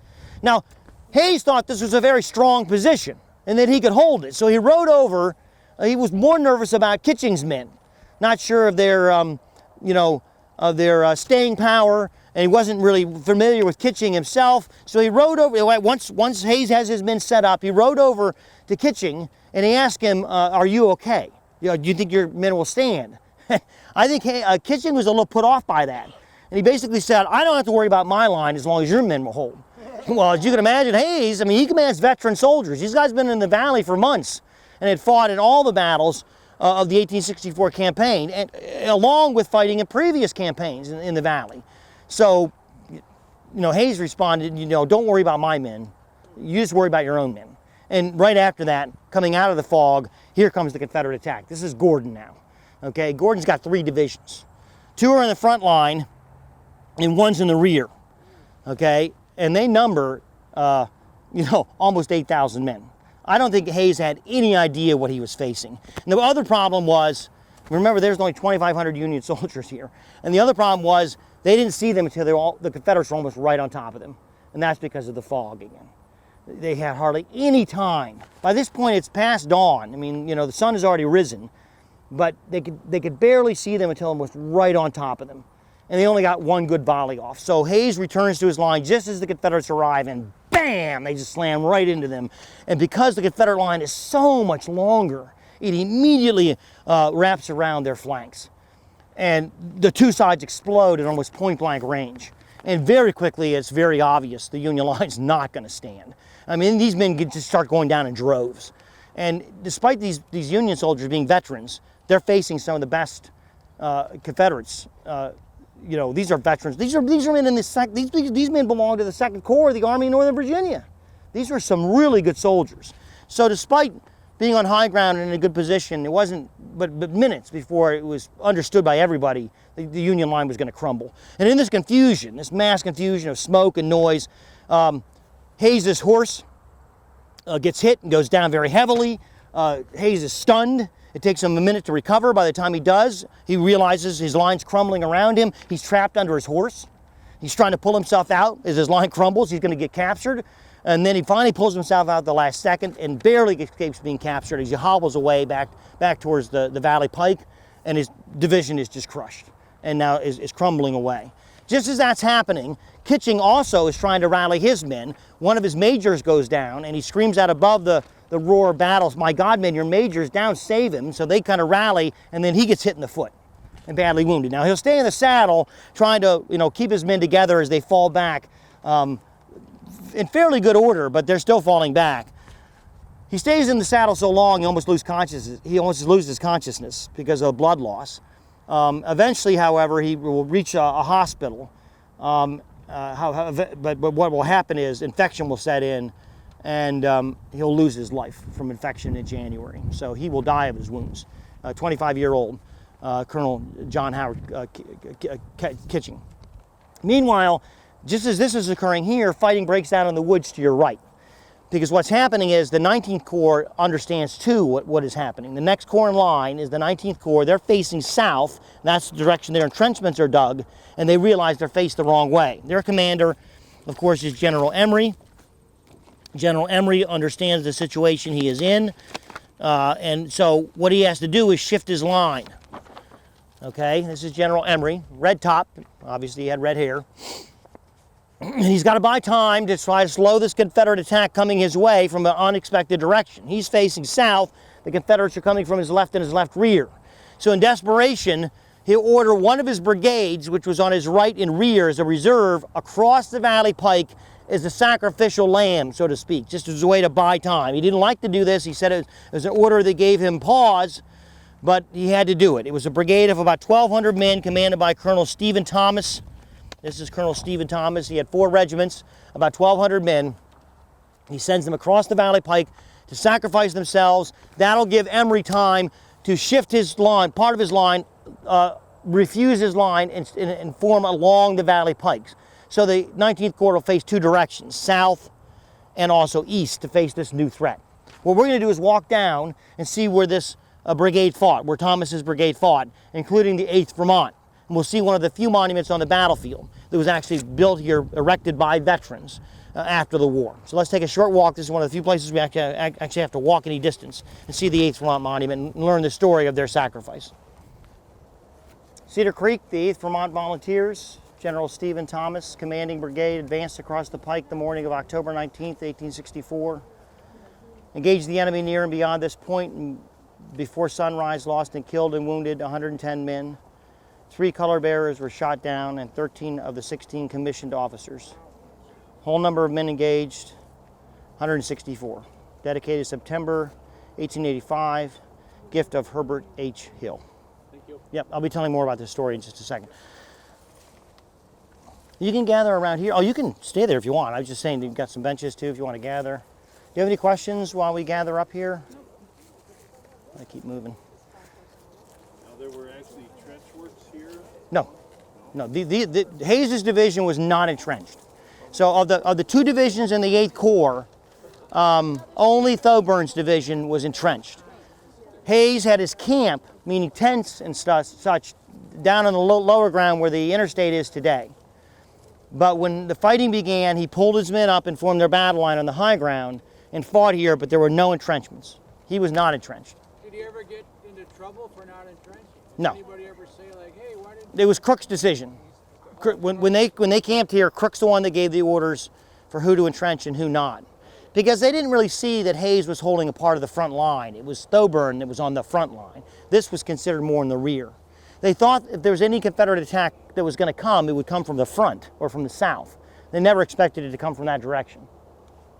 [SPEAKER 1] Now, Hayes thought this was a very strong position and that he could hold it. So he rode over. He was more nervous about Kitching's men, not sure of their, staying power, and he wasn't really familiar with Kitching himself. So he rode over. Once Hayes has his men set up, he rode over to Kitching and he asked him, "Are you okay? Do you think your men will stand?" I think Kitching was a little put off by that, and he basically said, "I don't have to worry about my line as long as your men will hold." Well, as you can imagine, Hayes, he commands veteran soldiers. These guys have been in the valley for months and had fought in all the battles of the 1864 campaign, and along with fighting in previous campaigns in the valley. So, Hayes responded, "Don't worry about my men. You just worry about your own men." And right after that, coming out of the fog, here comes the Confederate attack. This is Gordon now. Okay, Gordon's got 3 divisions. 2 are in the front line, and 1's in the rear. Okay. And they number, almost 8,000 men. I don't think Hayes had any idea what he was facing. And the other problem was, remember, there's only 2,500 Union soldiers here. And the other problem was they didn't see them until the Confederates were almost right on top of them. And that's because of the fog again. They had hardly any time. By this point, it's past dawn. The sun has already risen. But they could barely see them until almost right on top of them. And they only got 1 good volley off. So Hayes returns to his line just as the Confederates arrive, and bam, they just slam right into them. And because the Confederate line is so much longer, it immediately wraps around their flanks. And the 2 sides explode at almost point-blank range. And very quickly, it's very obvious the Union line's not going to stand. These men just start going down in droves. And despite these Union soldiers being veterans, they're facing some of the best Confederates. You know, these are veterans. These are men in the these men belong to the 2nd Corps of the Army of Northern Virginia. These were some really good soldiers. So despite being on high ground and in a good position, it wasn't but minutes before it was understood by everybody the Union line was going to crumble. And in this confusion, this mass confusion of smoke and noise, Hayes' horse gets hit and goes down very heavily. Hayes is stunned. It takes him a minute to recover. By the time he does, he realizes his line's crumbling around him. He's trapped under his horse. He's trying to pull himself out. As his line crumbles, he's going to get captured. And then he finally pulls himself out at the last second and barely escapes being captured as he hobbles away back towards the Valley Pike, and his division is just crushed and now is crumbling away. Just as that's happening, Kitching also is trying to rally his men. One of his majors goes down, and he screams out above the roar of battles, "My God, men, your major's down, save him." So they kind of rally, and then he gets hit in the foot and badly wounded. Now he'll stay in the saddle trying to, you know, keep his men together as they fall back in fairly good order, but they're still falling back. He stays in the saddle so long he almost loses consciousness because of blood loss. Eventually, however, he will reach a hospital. But what will happen is infection will set in, and he'll lose his life from infection in January. So he will die of his wounds. 25-year-old Colonel John Howard Kitching. Meanwhile, just as this is occurring here, fighting breaks out in the woods to your right. Because what's happening is the 19th Corps understands too what is happening. The next corps in line is the 19th Corps. They're facing south. That's the direction their entrenchments are dug, and they realize they're faced the wrong way. Their commander, of course, is General Emory. General Emory understands the situation he is in, and so what he has to do is shift his line. Okay, this is General Emory, red top, obviously he had red hair. He's got to buy time to try to slow this Confederate attack coming his way from an unexpected direction. He's facing south. The Confederates are coming from his left and his left rear. So in desperation, he'll order one of his brigades, which was on his right and rear as a reserve, across the Valley Pike as a sacrificial lamb, so to speak, just as a way to buy time. He didn't like to do this. He said it was an order that gave him pause, but he had to do it. It was a brigade of about 1,200 men commanded by Colonel Stephen Thomas. This is Colonel Stephen Thomas. He had 4 regiments, about 1,200 men. He sends them across the Valley Pike to sacrifice themselves. That'll give Emory time to shift his line, part of his line, refuse his line, and form along the Valley Pikes. So the 19th Corps will face 2 directions, south and also east, to face this new threat. What we're going to do is walk down and see where this brigade fought, where Thomas's brigade fought, including the 8th Vermont. And we'll see one of the few monuments on the battlefield that was actually built here, erected by veterans after the war. So let's take a short walk. This is one of the few places we actually have to walk any distance and see the 8th Vermont Monument and learn the story of their sacrifice. Cedar Creek, the 8th Vermont Volunteers, General Stephen Thomas, commanding brigade, advanced across the pike the morning of October 19th, 1864. Engaged the enemy near and beyond this point, and before sunrise lost and killed and wounded 110 men. 3 color bearers were shot down and 13 of the 16 commissioned officers. Whole number of men engaged, 164. Dedicated September 1885, gift of Herbert H. Hill.
[SPEAKER 4] Thank you.
[SPEAKER 1] Yep, I'll be telling more about this story in just a second. You can gather around here. Oh, you can stay there if you want. I was just saying you've got some benches too if you want to gather. Do you have any questions while we gather up here? I keep moving.
[SPEAKER 4] Now there were actually trench works here.
[SPEAKER 1] No. The Hayes' division was not entrenched. So of the 2 divisions in the 8th Corps, only Thoburn's division was entrenched. Hayes had his camp, meaning tents and such, down on the lower ground where the interstate is today. But when the fighting began, he pulled his men up and formed their battle line on the high ground and fought here, but there were no entrenchments. He was not entrenched.
[SPEAKER 5] Did he ever get into trouble for not entrenching?
[SPEAKER 1] No.
[SPEAKER 5] Did anybody ever say like, hey, why didn't
[SPEAKER 1] It was Crook's decision. When they camped here, Crook's the one that gave the orders for who to entrench and who not. Because they didn't really see that Hayes was holding a part of the front line. It was Thoburn that was on the front line. This was considered more in the rear. They thought if there was any Confederate attack that was going to come, it would come from the front or from the south. They never expected it to come from that direction.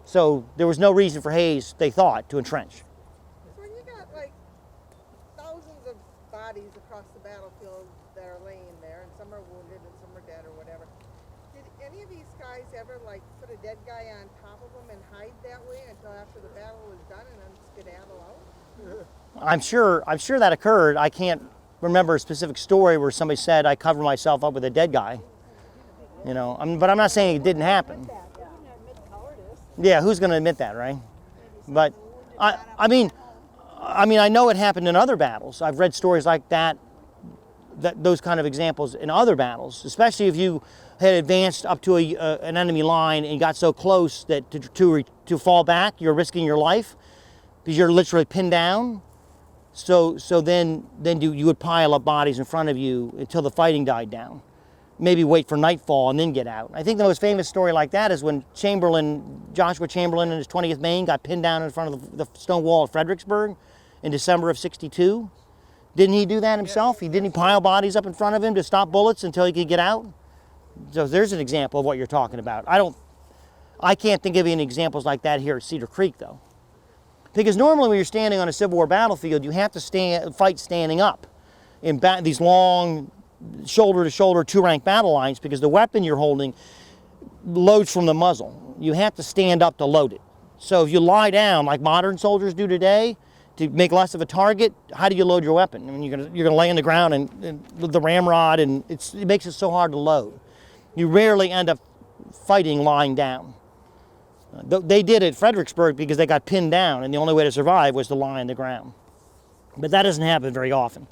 [SPEAKER 1] So there was no reason for Hayes, they thought, to entrench.
[SPEAKER 6] So when you got like thousands of bodies across the battlefield,
[SPEAKER 7] guys ever like put a dead guy on top of them and hide that way until after the battle was done and then skedaddle out?
[SPEAKER 1] I'm sure that occurred. I can't remember a specific story where somebody said I covered myself up with a dead guy. You know, but I'm not saying it didn't happen. Yeah, who's going to admit that, right? But I mean, I know it happened in other battles. I've read stories like that those kind of examples in other battles, especially if you had advanced up to an enemy line and got so close that to fall back, you're risking your life because you're literally pinned down. So then you would pile up bodies in front of you until the fighting died down. Maybe wait for nightfall and then get out. I think the most famous story like that is when Joshua Chamberlain and his 20th Maine got pinned down in front of the stone wall of Fredericksburg in December of '62. Didn't he do that himself? Didn't he pile bodies up in front of him to stop bullets until he could get out? So there's an example of what you're talking about. I can't think of any examples like that here at Cedar Creek though. Because normally when you're standing on a Civil War battlefield, you have to fight standing up in these long shoulder-to-shoulder two-rank battle lines because the weapon you're holding loads from the muzzle. You have to stand up to load it. So if you lie down like modern soldiers do today to make less of a target, how do you load your weapon? I mean, you're gonna lay on the ground and with the ramrod, and it makes it so hard to load. You rarely end up fighting lying down. They did at Fredericksburg because they got pinned down, and the only way to survive was to lie on the ground. But that doesn't happen very often.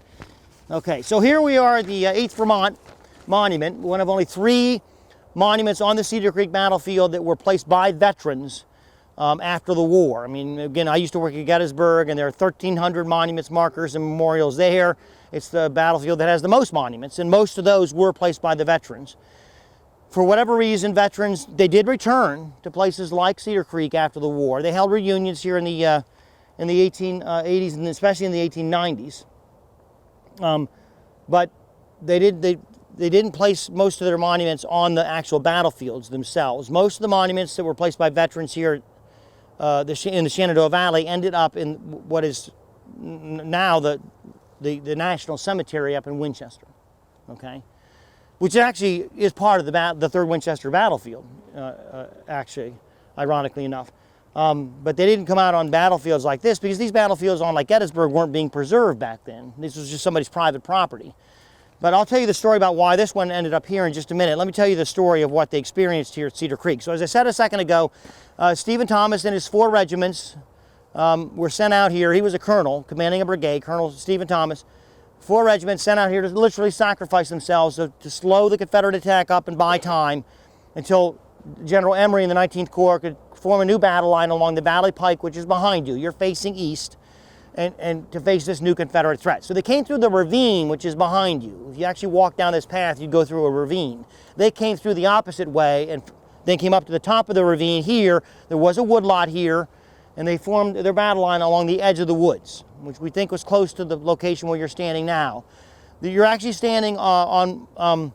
[SPEAKER 1] Okay, so here we are at the 8th Vermont Monument, one of only 3 monuments on the Cedar Creek battlefield that were placed by veterans after the war. I mean, again, I used to work at Gettysburg, and there are 1,300 monuments, markers, and memorials there. It's the battlefield that has the most monuments, and most of those were placed by the veterans. For whatever reason, veterans, they did return to places like Cedar Creek after the war. They held reunions here in the 1880s and especially in the 1890s. But they didn't place most of their monuments on the actual battlefields themselves. Most of the monuments that were placed by veterans here in the Shenandoah Valley ended up in what is now the National Cemetery up in Winchester. Okay. Which actually is part of the 3rd Winchester battlefield, actually, ironically enough. But they didn't come out on battlefields like this because these battlefields on like Gettysburg weren't being preserved back then. This was just somebody's private property. But I'll tell you the story about why this one ended up here in just a minute. Let me tell you the story of what they experienced here at Cedar Creek. So as I said a second ago, Stephen Thomas and his 4 regiments were sent out here. He was a colonel commanding a brigade, Colonel Stephen Thomas. 4 regiments sent out here to literally sacrifice themselves to slow the Confederate attack up and buy time until General Emory in the 19th Corps could form a new battle line along the Valley Pike, which is behind you. You're facing east, and to face this new Confederate threat. So they came through the ravine, which is behind you. If you actually walk down this path, you'd go through a ravine. They came through the opposite way and then came up to the top of the ravine here. There was a woodlot here, and they formed their battle line along the edge of the woods, which we think was close to the location where you're standing now. You're actually standing on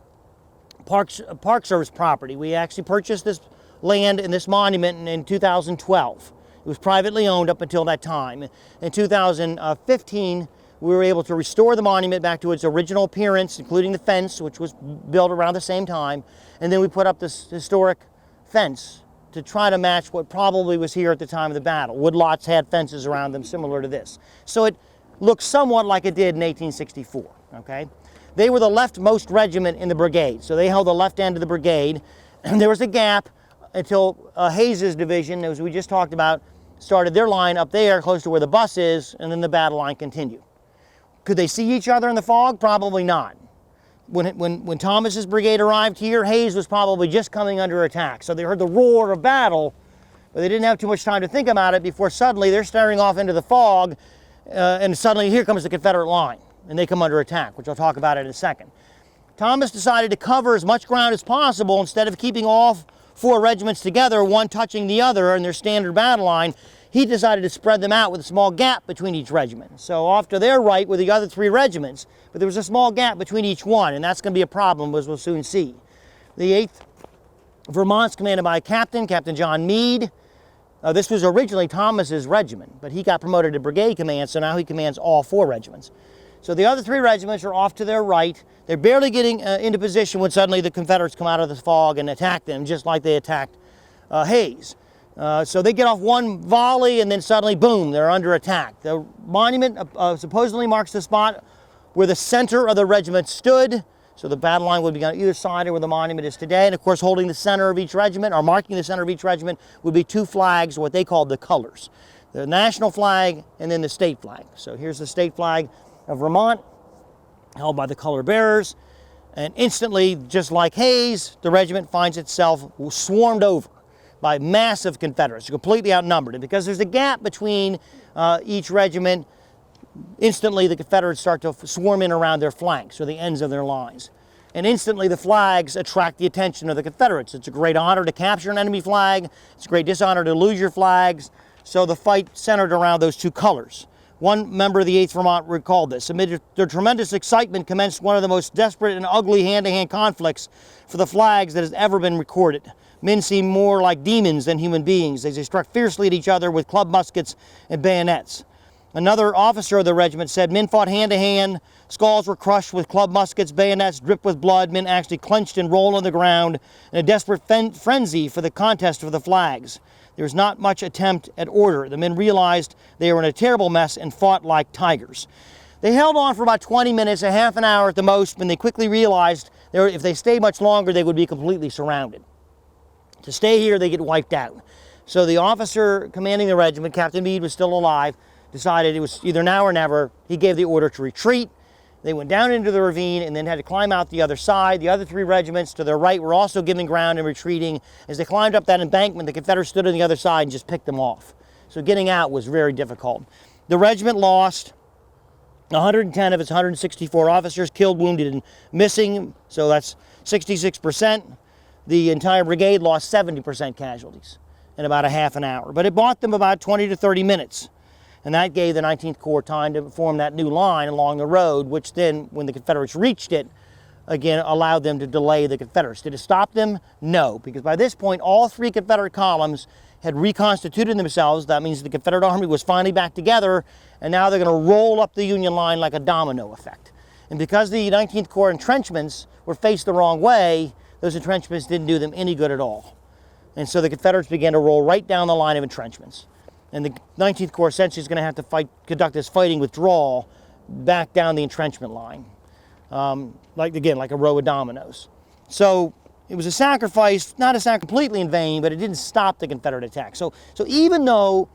[SPEAKER 1] Park Service property. We actually purchased this land and this monument in 2012. It was privately owned up until that time. In 2015, we were able to restore the monument back to its original appearance, including the fence, which was built around the same time. And then we put up this historic fence to try to match what probably was here at the time of the battle. Woodlots had fences around them similar to this. So it looks somewhat like it did in 1864, okay? They were the leftmost regiment in the brigade, so they held the left end of the brigade, and there was a gap until Hayes's division, as we just talked about, started their line up there close to where the bus is, and then the battle line continued. Could they see each other in the fog? Probably not. When Thomas's brigade arrived here, Hayes was probably just coming under attack. So they heard the roar of battle, but they didn't have too much time to think about it before suddenly they're staring off into the fog, and suddenly here comes the Confederate line, and they come under attack, which I'll talk about in a second. Thomas decided to cover as much ground as possible instead of keeping all 4 regiments together, one touching the other in their standard battle line. He decided to spread them out with a small gap between each regiment. So off to their right were the other 3 regiments, but there was a small gap between each one, and that's going to be a problem, as we'll soon see. The 8th Vermont's commanded by Captain John Meade. This was originally Thomas's regiment, but he got promoted to brigade command, so now he commands all 4 regiments. So the other 3 regiments are off to their right. They're barely getting into position when suddenly the Confederates come out of the fog and attack them, just like they attacked Hayes. So they get off one volley, and then suddenly, boom, they're under attack. The monument supposedly marks the spot where the center of the regiment stood. So the battle line would be on either side of where the monument is today. And of course, holding the center of each regiment, or marking the center of each regiment, would be 2 flags, what they called the colors. The national flag and then the state flag. So here's the state flag of Vermont, held by the color bearers. And instantly, just like Hayes, the regiment finds itself swarmed over by massive Confederates, completely outnumbered. And because there's a gap between each regiment, instantly the Confederates start to swarm in around their flanks, or the ends of their lines. And instantly the flags attract the attention of the Confederates. It's a great honor to capture an enemy flag. It's a great dishonor to lose your flags. So the fight centered around those 2 colors. One member of the 8th Vermont recalled this. Amid their tremendous excitement commenced one of the most desperate and ugly hand-to-hand conflicts for the flags that has ever been recorded. Men seemed more like demons than human beings as they struck fiercely at each other with club muskets and bayonets. Another officer of the regiment said men fought hand-to-hand, skulls were crushed with club muskets, bayonets dripped with blood, men actually clenched and rolled on the ground in a desperate frenzy for the contest for the flags. There was not much attempt at order. The men realized they were in a terrible mess and fought like tigers. They held on for about 20 minutes, a half an hour at the most, when they quickly realized if they stayed much longer, they would be completely surrounded. To stay here, they get wiped out. So the officer commanding the regiment, Captain Meade, was still alive, decided it was either now or never. He gave the order to retreat. They went down into the ravine and then had to climb out the other side. The other 3 regiments to their right were also giving ground and retreating. As they climbed up that embankment, the Confederates stood on the other side and just picked them off. So getting out was very difficult. The regiment lost 110 of its 164 officers, killed, wounded, and missing. So that's 66%. The entire brigade lost 70% casualties in about a half an hour. But it bought them about 20 to 30 minutes. And that gave the 19th Corps time to form that new line along the road, which then, when the Confederates reached it, again allowed them to delay the Confederates. Did it stop them? No, because by this point, all 3 Confederate columns had reconstituted themselves. That means the Confederate Army was finally back together, and now they're going to roll up the Union line like a domino effect. And because the 19th Corps entrenchments were faced the wrong way, those entrenchments didn't do them any good at all. And so the Confederates began to roll right down the line of entrenchments. And the 19th Corps essentially is going to have to conduct this fighting withdrawal back down the entrenchment line, like a row of dominoes. So it was a sacrifice, not completely in vain, but it didn't stop the Confederate attack. So even though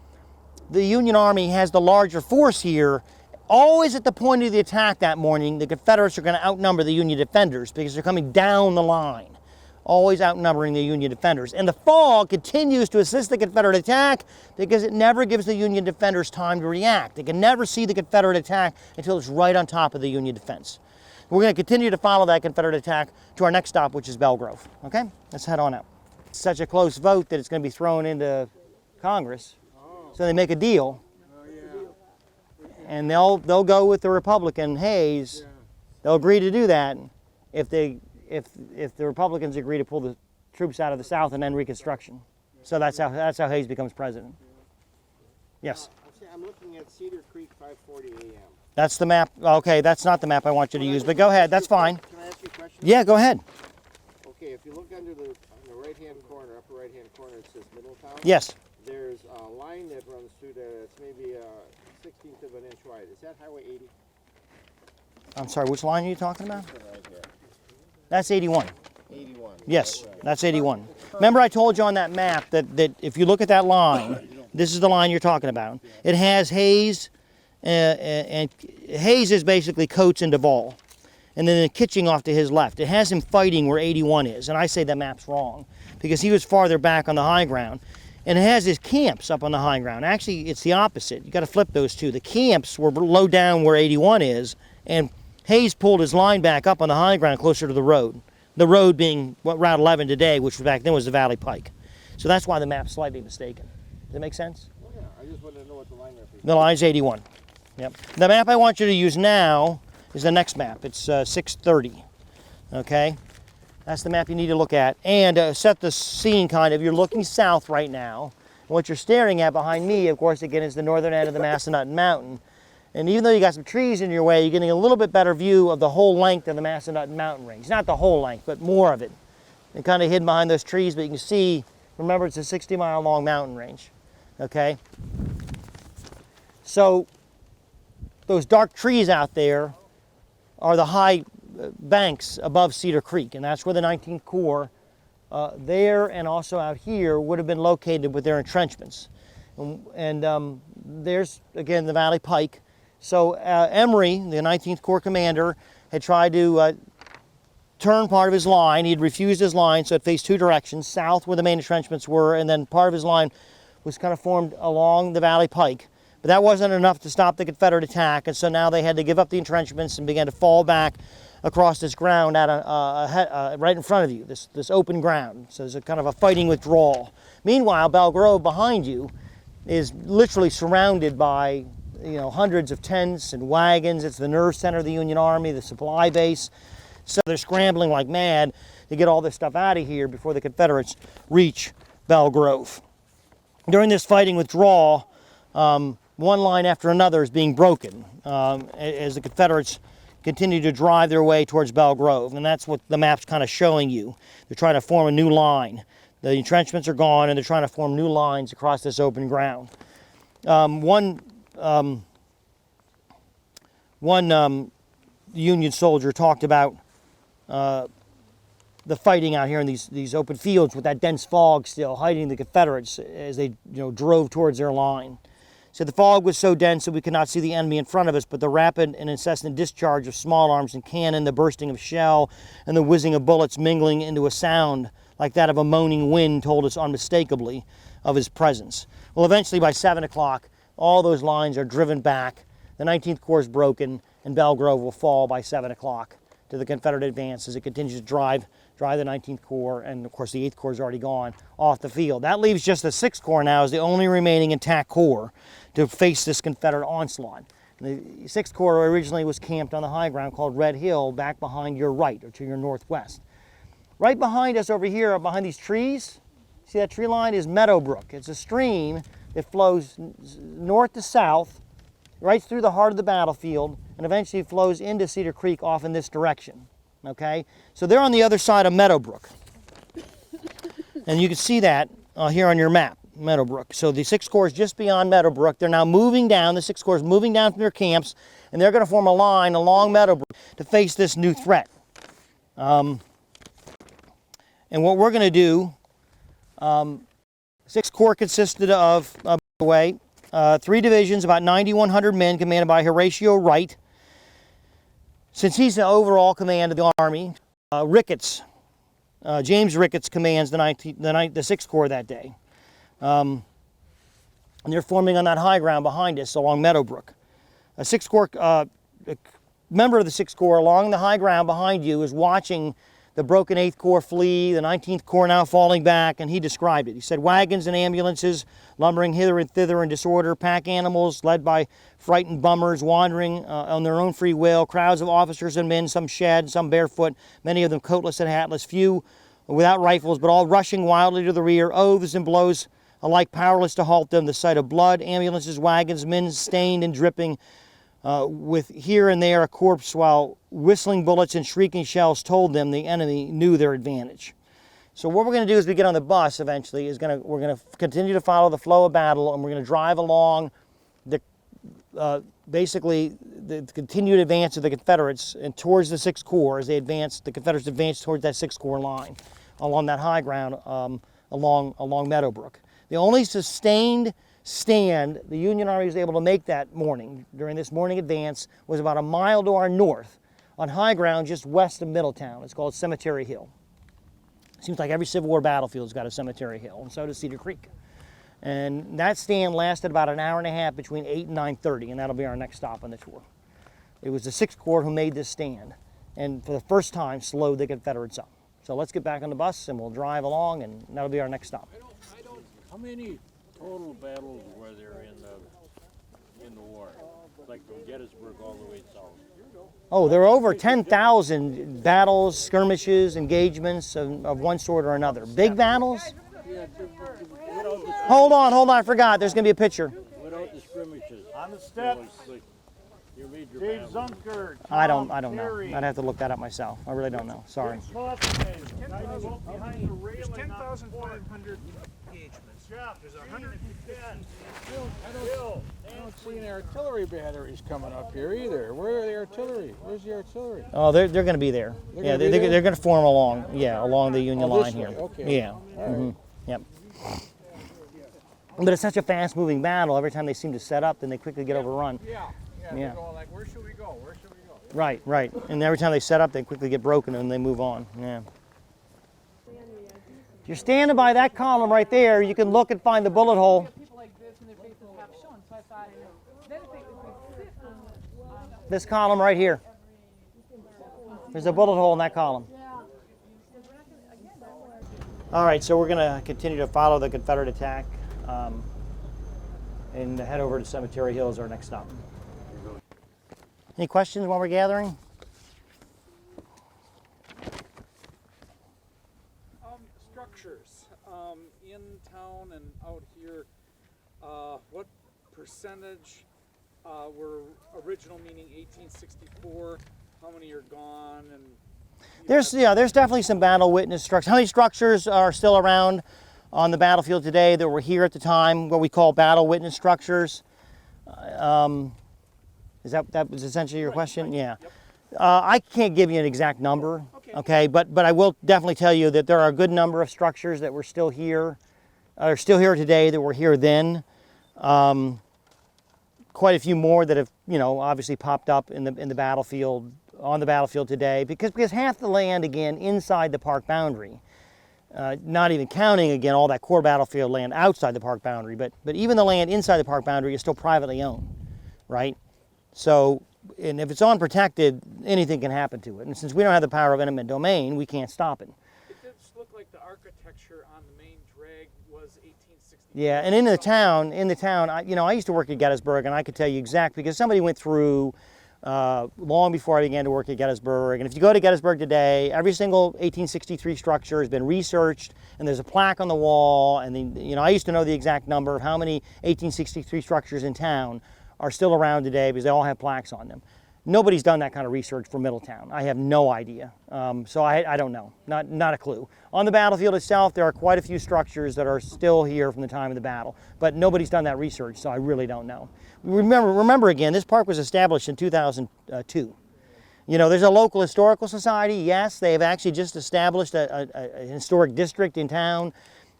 [SPEAKER 1] the Union Army has the larger force here, always at the point of the attack that morning, the Confederates are going to outnumber the Union defenders because they're coming down the line, always outnumbering the Union defenders. And the fog continues to assist the Confederate attack because it never gives the Union defenders time to react. They can never see the Confederate attack until it's right on top of the Union defense. We're going to continue to follow that Confederate attack to our next stop, which is Belgrove. Okay? Let's head on out. It's such a close vote that it's going to be thrown into Congress. So they make a deal. And they'll go with the Republican Hayes. They'll agree to do that if the Republicans agree to pull the troops out of the South and end Reconstruction. So that's how Hayes becomes president. Yes.
[SPEAKER 2] I'm looking at Cedar Creek, 5:40 a.m.
[SPEAKER 1] That's the map. Okay, that's not the map I want you to use, but go ahead. That's fine.
[SPEAKER 2] Can I ask you a question?
[SPEAKER 1] Yeah, go ahead.
[SPEAKER 2] Okay, if you look under on the right-hand corner, upper right-hand corner, it says Middletown.
[SPEAKER 1] Yes.
[SPEAKER 2] There's a line that runs through there that's maybe a 16th of an inch wide. Is that Highway 80?
[SPEAKER 1] I'm sorry, which line are you talking about?
[SPEAKER 2] Right here.
[SPEAKER 1] That's 81.
[SPEAKER 2] 81.
[SPEAKER 1] Yes, that's 81. Remember I told you on that map that if you look at that line, this is the line you're talking about. It has Hayes, and Hayes is basically Coates and Duvall. And then Kitching off to his left. It has him fighting where 81 is, and I say that map's wrong because he was farther back on the high ground. And it has his camps up on the high ground. Actually, it's the opposite. You got to flip those two. The camps were low down where 81 is, and Hayes pulled his line back up on the high ground closer to the road. The road being what Route 11 today, which back then was the Valley Pike. So that's why the map's slightly mistaken. Does that make sense?
[SPEAKER 2] Oh yeah, I just wanted to know what the line is.
[SPEAKER 1] The line's 81. Yep. The map I want you to use now is the next map. It's 630. Okay? That's the map you need to look at. And set the scene kind of, you're looking south right now. And what you're staring at behind me, of course, again, is the northern end of the Massanutten Mountain. And even though you got some trees in your way, you're getting a little bit better view of the whole length of the Massanutten mountain range. Not the whole length, but more of it. And kind of hidden behind those trees, but you can see, remember, it's a 60-mile long mountain range, okay? So those dark trees out there are the high banks above Cedar Creek, and that's where the 19th Corps there and also out here would have been located with their entrenchments. And there's, again, the Valley Pike. So Emory, the 19th Corps commander, had tried to turn part of his line. He had refused his line, so it faced two directions, south where the main entrenchments were, and then part of his line was kind of formed along the Valley Pike. But that wasn't enough to stop the Confederate attack, and so now they had to give up the entrenchments and began to fall back across this ground at right in front of you, this open ground. So there's a kind of a fighting withdrawal. Meanwhile, Belle Grove behind you is literally surrounded by hundreds of tents and wagons. It's the nerve center of the Union Army, the supply base. So they're scrambling like mad to get all this stuff out of here before the Confederates reach Belle Grove. During this fighting withdrawal, one line after another is being broken as the Confederates continue to drive their way towards Belle Grove, and that's what the map's kind of showing you. They're trying to form a new line. The entrenchments are gone, and they're trying to form new lines across this open ground. One Union soldier talked about the fighting out here in these open fields with that dense fog still hiding the Confederates as they drove towards their line. So the fog was so dense that we could not see the enemy in front of us, but the rapid and incessant discharge of small arms and cannon, the bursting of shell, and the whizzing of bullets mingling into a sound like that of a moaning wind told us unmistakably of his presence. Well, eventually by 7 o'clock, all those lines are driven back, the 19th Corps is broken, and Belle Grove will fall by 7 o'clock to the Confederate advance as it continues to drive the 19th Corps, and of course the 8th Corps is already gone, off the field. That leaves just the 6th Corps now as the only remaining intact corps to face this Confederate onslaught. And the 6th Corps originally was camped on the high ground called Red Hill, back behind your right, or to your northwest. Right behind us over here, behind these trees, see that tree line, is Meadowbrook. It's a stream that flows north to south, right through the heart of the battlefield, and eventually flows into Cedar Creek off in this direction. Okay? So they're on the other side of Meadowbrook. And you can see that here on your map, Meadowbrook. So the 6th Corps is just beyond Meadowbrook. They're now moving down, the 6th Corps is moving down from their camps, and they're going to form a line along Meadowbrook to face this new threat. And what we're going to do, 6th Corps consisted of, by the way, 3 divisions, about 9,100 men, commanded by Horatio Wright. Since he's the overall command of the Army, James Ricketts commands the 6th Corps that day. And they're forming on that high ground behind us along Meadowbrook. A 6th Corps, a member of the 6th Corps along the high ground behind you is watching the broken 8th Corps flee, the 19th Corps now falling back, and he described it. He said, wagons and ambulances lumbering hither and thither in disorder, pack animals led by frightened bummers wandering on their own free will, crowds of officers and men, some shed, some barefoot, many of them coatless and hatless, few without rifles, but all rushing wildly to the rear, oaths and blows alike powerless to halt them. The sight of blood, ambulances, wagons, men stained and dripping, with here and there a corpse, while whistling bullets and shrieking shells told them the enemy knew their advantage. So what we're going to do as we get on the bus eventually is we're going to continue to follow the flow of battle, and we're going to drive along basically the continued advance of the Confederates and towards the 6th Corps as the Confederates advance towards that 6th Corps line along that high ground along Meadowbrook. The only sustained stand the Union Army was able to make that morning during this morning advance was about a mile to our north on high ground just west of Middletown. It's called Cemetery Hill. It seems like every Civil War battlefield's got a Cemetery Hill, and so does Cedar Creek. And that stand lasted about an hour and a half between 8 and 9:30, and that'll be our next stop on the tour. It was the 6th Corps who made this stand, and for the first time slowed the Confederates up. So let's get back on the bus and we'll drive along, and that'll be our next stop.
[SPEAKER 4] How many total battles were there in the war? Like from Gettysburg all the way south?
[SPEAKER 1] Oh, there were over 10,000 battles, skirmishes, engagements of one sort or another. Big battles? Hold on, I forgot. There's going to be a picture.
[SPEAKER 4] Without the skirmishes.
[SPEAKER 2] On the steps.
[SPEAKER 4] Your major
[SPEAKER 2] Dave
[SPEAKER 4] battle.
[SPEAKER 2] Zunker.
[SPEAKER 1] I don't
[SPEAKER 2] Tom
[SPEAKER 1] know.
[SPEAKER 2] Terry,
[SPEAKER 1] I'd have to look that up myself. I really don't know. Sorry.
[SPEAKER 2] Dick Musgrave, guy who wrote behind the
[SPEAKER 5] There's
[SPEAKER 2] railing on Ford.
[SPEAKER 5] 10,500 engagements.
[SPEAKER 2] Jeff,
[SPEAKER 5] There's
[SPEAKER 2] Gene,
[SPEAKER 5] 150.
[SPEAKER 2] if you can.
[SPEAKER 5] I don't see any artillery batteries coming up here either. Where are the artillery? Where's the artillery?
[SPEAKER 1] Oh, they're going to be there.
[SPEAKER 5] They're
[SPEAKER 1] Yeah,
[SPEAKER 5] gonna be
[SPEAKER 1] they're,
[SPEAKER 5] there?
[SPEAKER 1] they're going to form along. Yeah, along the Union
[SPEAKER 5] Oh,
[SPEAKER 1] line
[SPEAKER 5] this
[SPEAKER 1] here.
[SPEAKER 5] way, okay.
[SPEAKER 1] Yeah.
[SPEAKER 5] All right.
[SPEAKER 1] Mhm. Yep. But it's such a fast-moving battle. Every time they seem to set up, then they quickly get overrun.
[SPEAKER 5] Yeah.
[SPEAKER 1] Yeah.
[SPEAKER 5] They're going like, where should we go? Where should we go?
[SPEAKER 1] Right, right. And every time they set up, they quickly get broken and they move on. Yeah. If you're standing by that column right there, you can look and find the bullet hole.
[SPEAKER 6] People like this and their faces half shown, so I thought, then if they sit on
[SPEAKER 1] This column right here. There's a bullet hole in that column. All right, so we're going to continue to follow the Confederate attack and head over to Cemetery Hill as our next stop. Any questions while we're gathering?
[SPEAKER 5] Structures in town and out here, what percentage were original, meaning 1864? How many are gone? And
[SPEAKER 1] There's definitely some battle witness structures. How many structures are still around on the battlefield today that were here at the time, what we call battle witness structures? That was essentially your question? Yeah. I can't give you an exact number, okay, but I will definitely tell you that there are a good number of structures that were still here, are still here today that were here then. Quite a few more that have, obviously popped up in the battlefield, on the battlefield today, because half the land, again, inside the park boundary, not even counting, again, all that core battlefield land outside the park boundary, but even the land inside the park boundary is still privately owned, right? So, and if it's unprotected, anything can happen to it. And since we don't have the power of eminent domain, we can't stop it.
[SPEAKER 5] it did look like the architecture on the main drag was 1864.
[SPEAKER 1] Yeah, and in the town, I used to work at Gettysburg, and I could tell you exactly, because somebody went through long before I began to work at Gettysburg. And if you go to Gettysburg today, every single 1863 structure has been researched, and there's a plaque on the wall. And I used to know the exact number of how many 1863 structures in town are still around today, because they all have plaques on them. Nobody's done that kind of research for Middletown. I have no idea. So I don't know, not a clue. On the battlefield itself, there are quite a few structures that are still here from the time of the battle, but nobody's done that research, so I really don't know. Remember again, this park was established in 2002. There's a local historical society, yes, they've actually just established a historic district in town,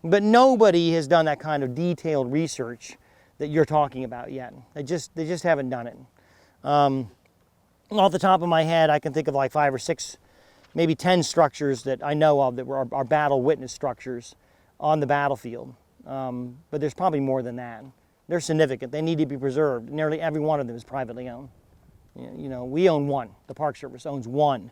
[SPEAKER 1] but nobody has done that kind of detailed research that you're talking about yet. They just haven't done it. Off the top of my head, I can think of like 5 or 6, maybe 10 structures that I know of that are battle witness structures on the battlefield. But there's probably more than that. They're significant. They need to be preserved. Nearly every one of them is privately owned. We own one. The Park Service owns one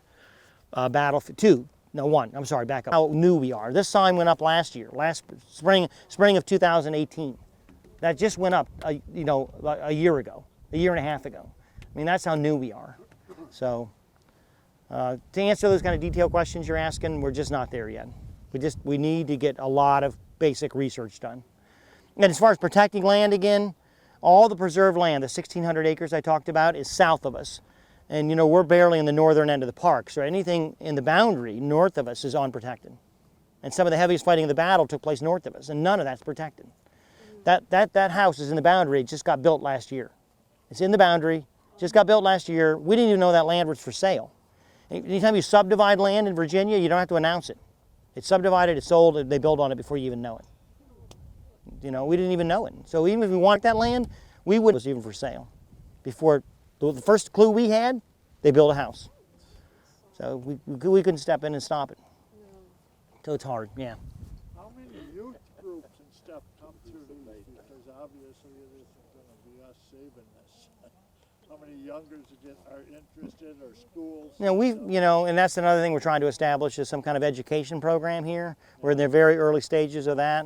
[SPEAKER 1] battlefield. One. I'm sorry, back up. How new we are. This sign went up last year, last spring of 2018. That just went up, a year ago, a year and a half ago. I mean, that's how new we are. So, to answer those kind of detailed questions you're asking, we're just not there yet. We need to get a lot of basic research done. And as far as protecting land again, all the preserved land, the 1,600 acres I talked about, is south of us. And we're barely in the northern end of the park, so anything in the boundary north of us is unprotected. And some of the heaviest fighting of the battle took place north of us, and none of that's protected. That house is in the boundary. It just got built last year. It's in the boundary. Just got built last year. We didn't even know that land was for sale. Anytime you subdivide land in Virginia, you don't have to announce it. It's subdivided, it's sold, and they build on it before you even know it. We didn't even know it. So even if we wanted that land, we wouldn't. It was even for sale. Before the first clue we had, they built a house. So we couldn't step in and stop it. So it's hard, yeah.
[SPEAKER 8] How many youth groups and stuff come through these? Because obviously it isn't going to be us saving this. How many youngers are interested, or schools?
[SPEAKER 1] And that's another thing we're trying to establish is some kind of education program here. We're in the very early stages of that.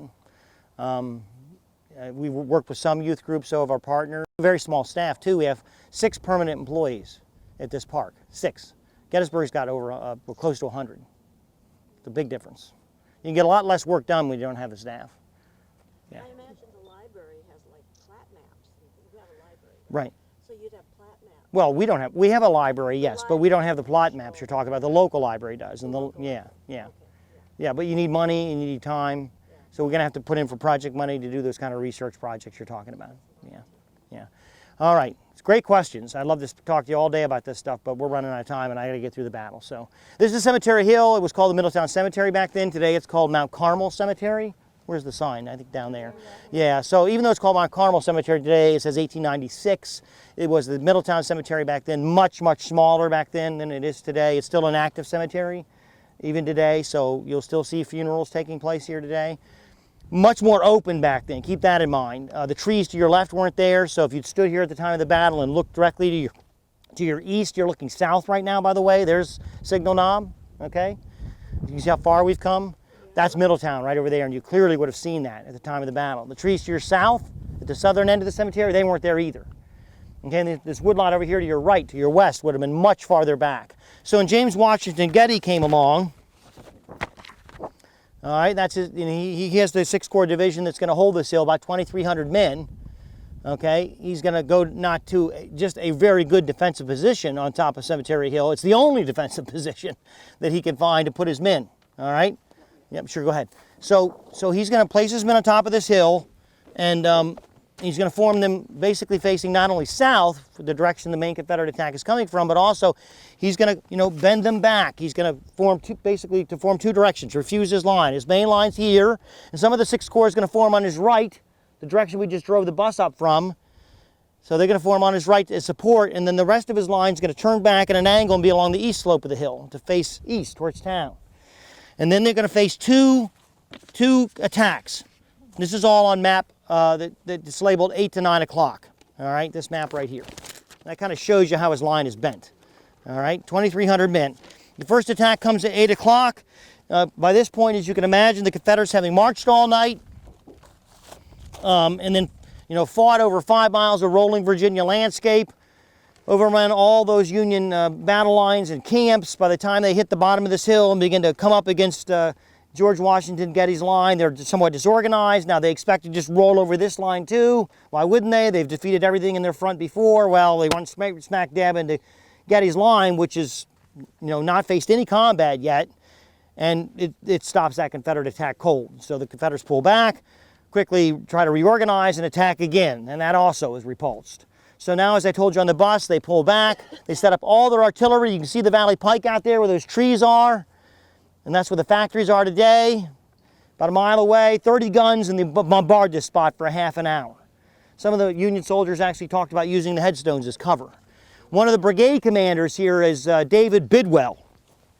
[SPEAKER 1] We work with some youth groups, so of our partners. Very small staff too. We have 6 permanent employees at this park. 6. Gettysburg's got over close to 100. It's a big difference. You can get a lot less work done when you don't have the staff. Yeah.
[SPEAKER 3] I imagine the library has like plat maps. You have a library.
[SPEAKER 1] Right.
[SPEAKER 3] So you'd have plat maps.
[SPEAKER 1] Well, we have a library, yes, but we don't have the plot maps you're talking about. The local library does. And yeah, but you need money and you need time. So we're going to have to put in for project money to do those kind of research projects you're talking about. Yeah. All right. It's great questions. I'd love to talk to you all day about this stuff, but we're running out of time and I got to get through the battle. So this is Cemetery Hill. It was called the Middletown Cemetery back then. Today it's called Mount Carmel Cemetery. Where's the sign? I think down there. Yeah, so even though it's called Mount Carmel Cemetery today, it says 1896. It was the Middletown Cemetery back then, much smaller back then than it is today. It's still an active cemetery even today, so you'll still see funerals taking place here today. Much more open back then, keep that in mind. The trees to your left weren't there, so if you'd stood here at the time of the battle and looked directly to your east, you're looking south right now, by the way. There's Signal Knob, okay? You can see how far we've come. That's Middletown right over there, and you clearly would have seen that at the time of the battle. The trees to your south, at the southern end of the cemetery, they weren't there either. Okay, and this woodlot over here to your right, to your west, would have been much farther back. So when James Washington Getty came along, all right, that's his, he has the 6th Corps Division that's going to hold this hill, about 2,300 men. Okay, he's going to go not to just a very good defensive position on top of Cemetery Hill. It's the only defensive position that he can find to put his men. All right. Yep, sure, go ahead. So he's going to place his men on top of this hill, and he's going to form them basically facing not only south, for the direction the main Confederate attack is coming from, but also he's going to, bend them back. He's going to form two directions, refuse his line. His main line's here, and some of the 6th Corps is going to form on his right, the direction we just drove the bus up from. So they're going to form on his right as support, and then the rest of his line is going to turn back at an angle and be along the east slope of the hill to face east towards town. And then they're going to face two attacks. This is all on map that's labeled 8 to 9 o'clock. All right, this map right here. That kind of shows you how his line is bent. All right, 2,300 men. The first attack comes at 8 o'clock. By this point, as you can imagine, the Confederates having marched all night and then, fought over 5 miles of rolling Virginia landscape, overrun all those Union battle lines and camps. By the time they hit the bottom of this hill and begin to come up against George Washington Getty's line, they're somewhat disorganized. Now they expect to just roll over this line too. Why wouldn't they? They've defeated everything in their front before. Well, they run smack dab into Getty's line, which is, not faced any combat yet, and it stops that Confederate attack cold. So the Confederates pull back, quickly try to reorganize and attack again, and that also is repulsed. So now, as I told you on the bus, they pull back, they set up all their artillery. You can see the Valley Pike out there where those trees are, and that's where the factories are today. About a mile away, 30 guns, and they bombard this spot for a half an hour. Some of the Union soldiers actually talked about using the headstones as cover. One of the brigade commanders here is David Bidwell,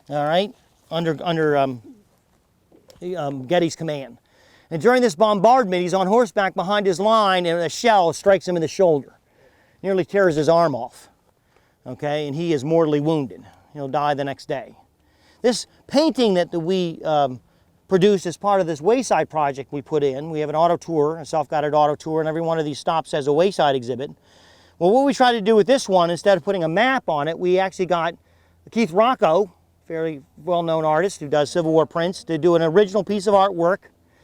[SPEAKER 1] all right, under Getty's command. And during this bombardment, he's on horseback behind his line, and a shell strikes him in the shoulder. Nearly tears his arm off, okay, and he is mortally wounded. He'll die the next day. This painting that we produced as part of this Wayside project we put in, we have an auto tour, a self-guided auto tour, and every one of these stops has a Wayside exhibit. Well, what we tried to do with this one, instead of putting a map on it, we actually got Keith Rocco, fairly well-known artist who does Civil War prints, to do an original piece of artwork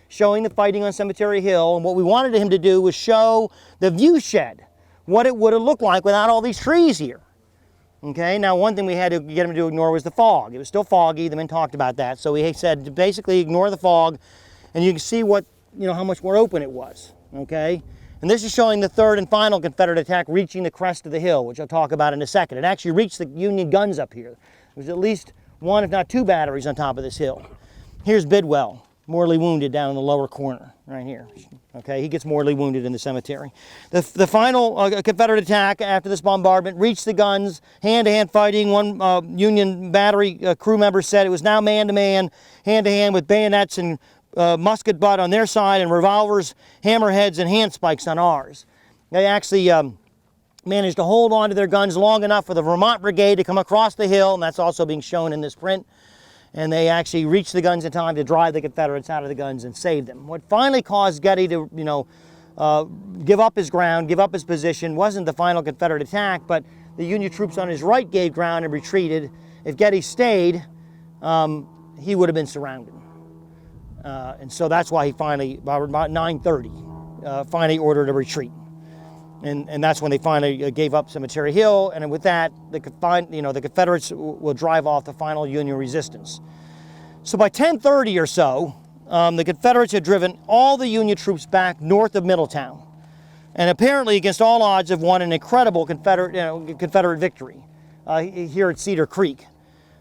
[SPEAKER 1] showing the fighting on Cemetery Hill, and what we wanted him to do was show the view shed, what it would have looked like without all these trees here. Okay, now one thing we had to get him to ignore was the fog. It was still foggy, the men talked about that, so we said to basically ignore the fog, and you can see what, how much more open it was, okay? And this is showing the third and final Confederate attack reaching the crest of the hill, which I'll talk about in a second. It actually reached the Union guns up here. There was at least one, if not two batteries on top of this hill. Here's Bidwell, mortally wounded down in the lower corner, right here. Okay, he gets mortally wounded in the cemetery. The final Confederate attack after this bombardment reached the guns, hand-to-hand fighting. One Union battery crew member said it was now man-to-man, hand-to-hand with bayonets and musket butt on their side and revolvers, hammerheads, and handspikes on ours. They actually managed to hold on to their guns long enough for the Vermont Brigade to come across the hill, and that's also being shown in this print. And they actually reached the guns in time to drive the Confederates out of the guns and save them. What finally caused Getty to, give up his ground, give up his position, wasn't the final Confederate attack, but the Union troops on his right gave ground and retreated. If Getty stayed, he would have been surrounded. And so that's why he finally, about 9:30, finally ordered a retreat. And that's when they finally gave up Cemetery Hill, and with that, the Confederates will drive off the final Union resistance. So by 10:30 or so, the Confederates had driven all the Union troops back north of Middletown, and apparently, against all odds, have won an incredible Confederate victory here at Cedar Creek.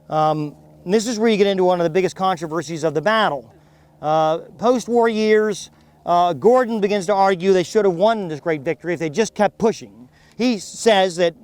[SPEAKER 1] And this is where you get into one of the biggest controversies of the battle. Post-war years, Gordon begins to argue they should have won this great victory if they just kept pushing. He says that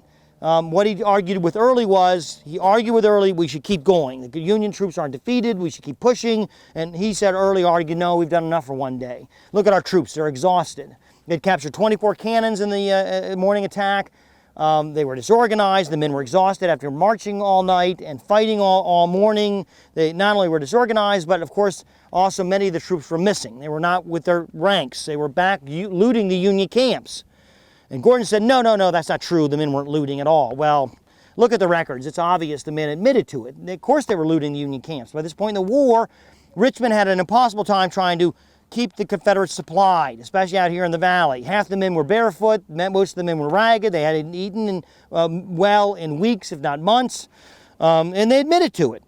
[SPEAKER 1] what he argued with Early we should keep going. The Union troops aren't defeated, we should keep pushing. And he said Early argued, no, we've done enough for one day. Look at our troops, they're exhausted. They'd captured 24 cannons in the morning attack. They were disorganized, the men were exhausted after marching all night and fighting all morning. They not only were disorganized, but of course also many of the troops were missing. They were not with their ranks. They were back looting the Union camps. And Gordon said, no, that's not true. The men weren't looting at all. Well, look at the records. It's obvious the men admitted to it. Of course they were looting the Union camps. By this point in the war, Richmond had an impossible time trying to keep the Confederates supplied, especially out here in the valley. Half the men were barefoot, most of the men were ragged, they hadn't eaten well in weeks, if not months, and they admitted to it.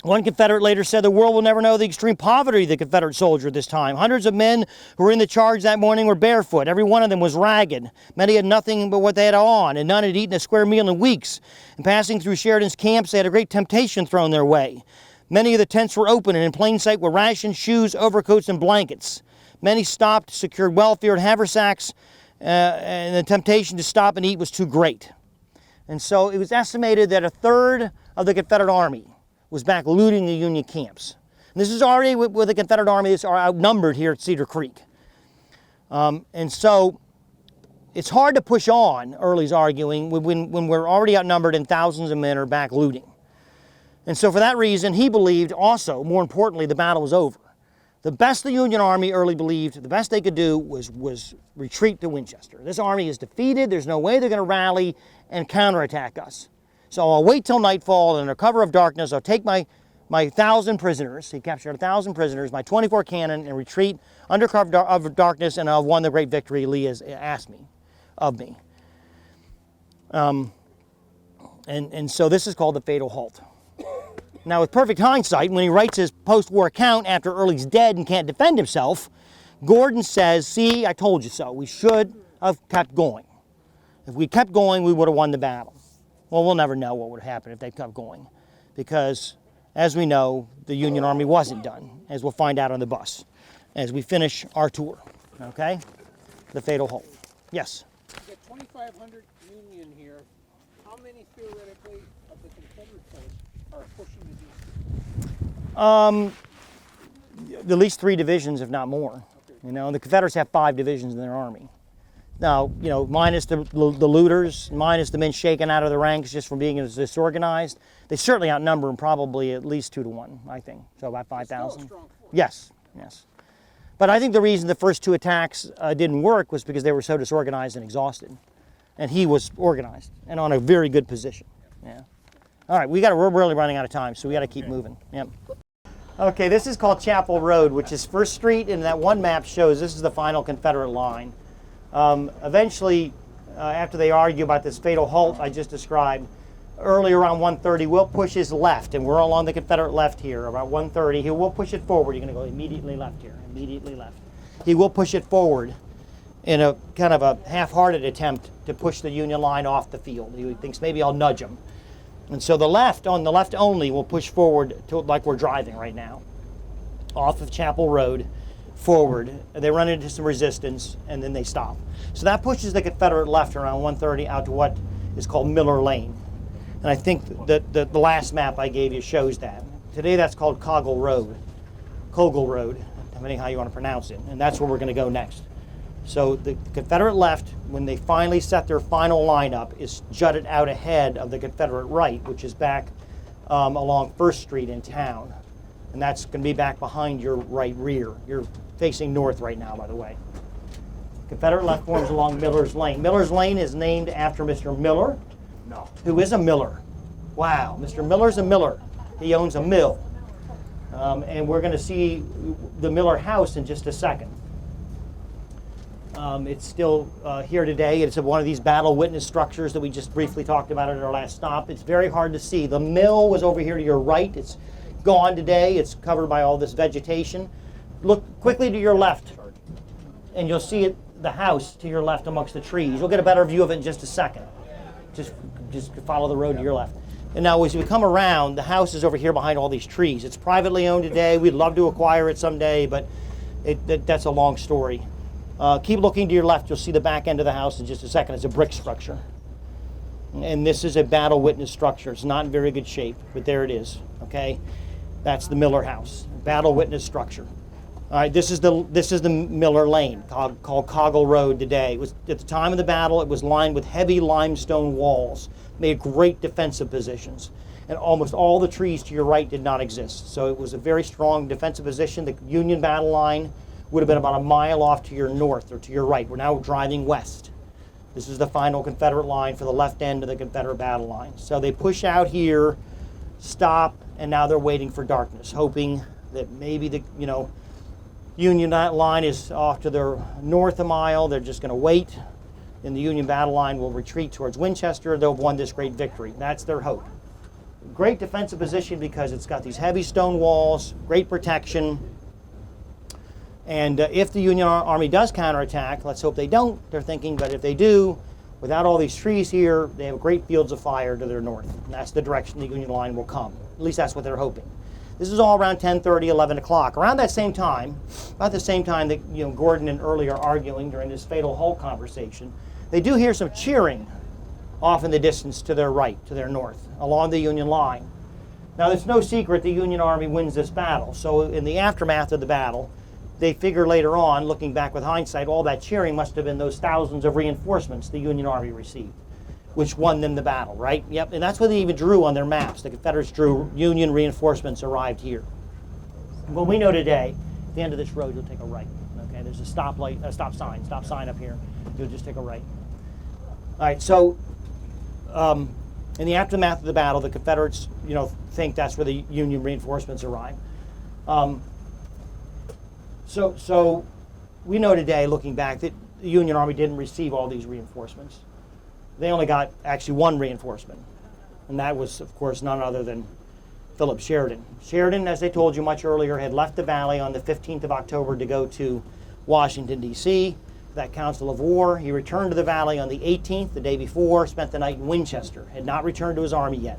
[SPEAKER 1] One Confederate later said, the world will never know the extreme poverty of the Confederate soldier at this time. Hundreds of men who were in the charge that morning were barefoot. Every one of them was ragged. Many had nothing but what they had on, and none had eaten a square meal in weeks. In passing through Sheridan's camps, they had a great temptation thrown their way. Many of the tents were open, and in plain sight were rations, shoes, overcoats, and blankets. Many stopped, secured well-filled haversacks, and the temptation to stop and eat was too great. And so it was estimated that a third of the Confederate Army was back looting the Union camps. And this is already with the Confederate Army that's outnumbered here at Cedar Creek. And so it's hard to push on, Early's arguing, when we're already outnumbered and thousands of men are back looting. And so for that reason, he believed also, more importantly, the battle was over. The best the Union Army, Early believed, the best they could do was retreat to Winchester. This army is defeated. There's no way they're going to rally and counterattack us. So I'll wait till nightfall, and under cover of darkness, I'll take my 1,000 prisoners, he captured 1,000 prisoners, my 24 cannon, and retreat under cover of darkness, and I've won the great victory Lee has asked of me. And so this is called the fatal halt. Now, with perfect hindsight, when he writes his post-war account after Early's dead and can't defend himself, Gordon says, see, I told you so. We should have kept going. If we kept going, we would have won the battle. Well, we'll never know what would have happened if they kept going, because, as we know, the Union Army wasn't done, as we'll find out on the bus, as we finish our tour, okay? The fatal halt. Yes?
[SPEAKER 5] You got 2,500 Union here. How many theoretically of the Confederate force are pushing the east?
[SPEAKER 1] At least 3 divisions, if not more. Okay. You know, the Confederates have 5 divisions in their army. Now, you know, minus the looters, minus the men shaken out of the ranks just from being disorganized, they certainly outnumber them probably at least 2 to 1, I think. So about 5,000. Yes, yes. But I think the reason the first 2 attacks didn't work was because they were so disorganized and exhausted. And he was organized and on a very good position. Yeah. All right, we're really running out of time, so we got to keep moving. Yep. Okay, this is called Chapel Road, which is First Street, and that one map shows this is the final Confederate line. Eventually, after they argue about this fatal halt I just described, early around 1:30, we'll push his left, and we're along the Confederate left here, about 1:30. He will push it forward. You're going to go immediately left here, immediately left. He will push it forward in a kind of a half-hearted attempt to push the Union line off the field. He thinks maybe I'll nudge him. And so the left, on the left only, will push forward to like we're driving right now, off of Chapel Road, forward. They run into some resistance, and then they stop. So that pushes the Confederate left around 1:30 out to what is called Miller Lane. And I think that the last map I gave you shows that. Today that's called Kogel Road, depending how you want to pronounce it. And that's where we're going to go next. So the Confederate left, when they finally set their final lineup, is jutted out ahead of the Confederate right, which is back along First Street in town. And that's going to be back behind your right rear. You're facing north right now, by the way. Confederate left forms along Miller's Lane. Miller's Lane is named after Mr. Miller, who is a miller. Wow, Mr. Miller's a miller. He owns a mill. And we're going to see the Miller house in just a second. It's still here today. It's one of these battle witness structures that we just briefly talked about at our last stop. It's very hard to see. The mill was over here to your right. It's gone today. It's covered by all this vegetation. Look quickly to your left, and you'll see the house to your left amongst the trees. You'll get a better view of it in just a second. Just follow the road to your left. And now as we come around, the house is over here behind all these trees. It's privately owned today. We'd love to acquire it someday, but that's a long story. Keep looking to your left. You'll see the back end of the house in just a second. It's a brick structure. And this is a battle witness structure. It's not in very good shape, but there it is, okay? That's the Miller house, battle witness structure. All right, this is the Miller Lane, called Coggle Road today. It was, at the time of the battle, it was lined with heavy limestone walls, made great defensive positions. And almost all the trees to your right did not exist. So it was a very strong defensive position. The Union battle line would have been about a mile off to your north or to your right. We're now driving west. This is the final Confederate line for the left end of the Confederate battle line. So they push out here, stop, and now they're waiting for darkness, hoping that maybe the Union line is off to their north a mile. They're just going to wait, and the Union battle line will retreat towards Winchester. They'll have won this great victory. That's their hope. Great defensive position because it's got these heavy stone walls, great protection. And if the Union Army does counterattack, let's hope they don't, they're thinking, but if they do, without all these trees here, they have great fields of fire to their north. And that's the direction the Union line will come. At least that's what they're hoping. This is all around 10:30, 11 o'clock. Around that same time, about the same time that Gordon and Early are arguing during this fatal Hull conversation, they do hear some cheering off in the distance to their right, to their north, along the Union line. Now, it's no secret the Union Army wins this battle. So in the aftermath of the battle, they figure later on, looking back with hindsight, all that cheering must have been those thousands of reinforcements the Union Army received, which won them the battle, right? Yep, and that's what they even drew on their maps. The Confederates drew Union reinforcements arrived here. Well, we know today, at the end of this road, you'll take a right. Okay, there's a stop sign up here. You'll just take a right. All right, so in the aftermath of the battle, the Confederates, think that's where the Union reinforcements arrived. So we know today, looking back, that the Union Army didn't receive all these reinforcements. They only got actually one reinforcement, and that was, of course, none other than Philip Sheridan. Sheridan, as I told you much earlier, had left the valley on the 15th of October to go to Washington, D.C., that Council of War. He returned to the valley on the 18th, the day before, spent the night in Winchester, had not returned to his army yet.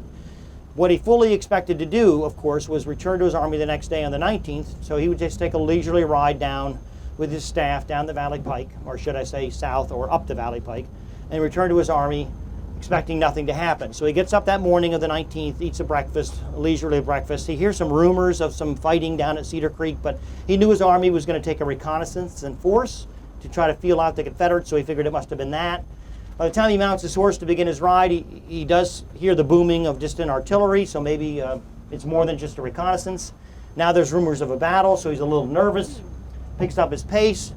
[SPEAKER 1] What he fully expected to do, of course, was return to his army the next day on the 19th, so he would just take a leisurely ride down with his staff down the Valley Pike, or should I say south or up the Valley Pike, and return to his army expecting nothing to happen. So he gets up that morning of the 19th, eats a leisurely breakfast. He hears some rumors of some fighting down at Cedar Creek, but he knew his army was going to take a reconnaissance and force to try to feel out the Confederates, so he figured it must have been that. By the time he mounts his horse to begin his ride, he does hear the booming of distant artillery, so maybe it's more than just a reconnaissance. Now there's rumors of a battle, so he's a little nervous, picks up his pace.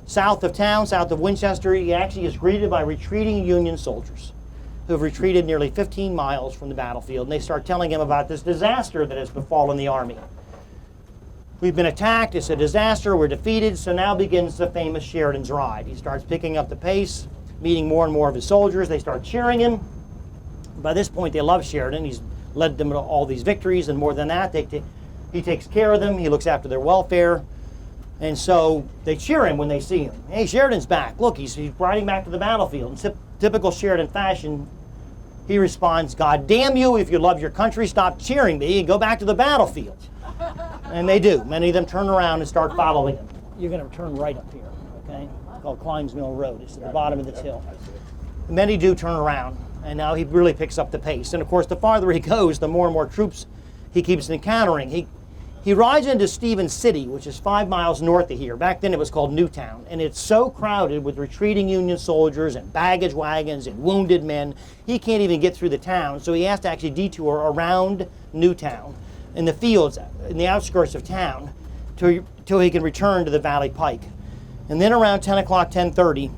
[SPEAKER 1] South of town, south of Winchester, he actually is greeted by retreating Union soldiers who have retreated nearly 15 miles from the battlefield, and they start telling him about this disaster that has befallen the army. We've been attacked, it's a disaster, we're defeated, so now begins the famous Sheridan's ride. He starts picking up the pace, meeting more and more of his soldiers. They start cheering him. By this point, they love Sheridan. He's led them to all these victories, and more than that, he takes care of them. He looks after their welfare. And so they cheer him when they see him. Hey, Sheridan's back. Look, he's riding back to the battlefield. In typical Sheridan fashion, he responds, "God damn you, if you love your country, stop cheering me and go back to the battlefield." And they do. Many of them turn around and start following him. You're going to turn right up here, okay? It's called Klein's Mill Road. It's at the bottom of this hill. Many do turn around, and now he really picks up the pace. And of course, the farther he goes, the more and more troops he keeps encountering. He rides into Stevens City, which is 5 miles north of here. Back then it was called Newtown, and it's so crowded with retreating Union soldiers and baggage wagons and wounded men, he can't even get through the town, so he has to actually detour around Newtown in the fields, in the outskirts of town, till he can return to the Valley Pike. And then around 10 o'clock, 10:30,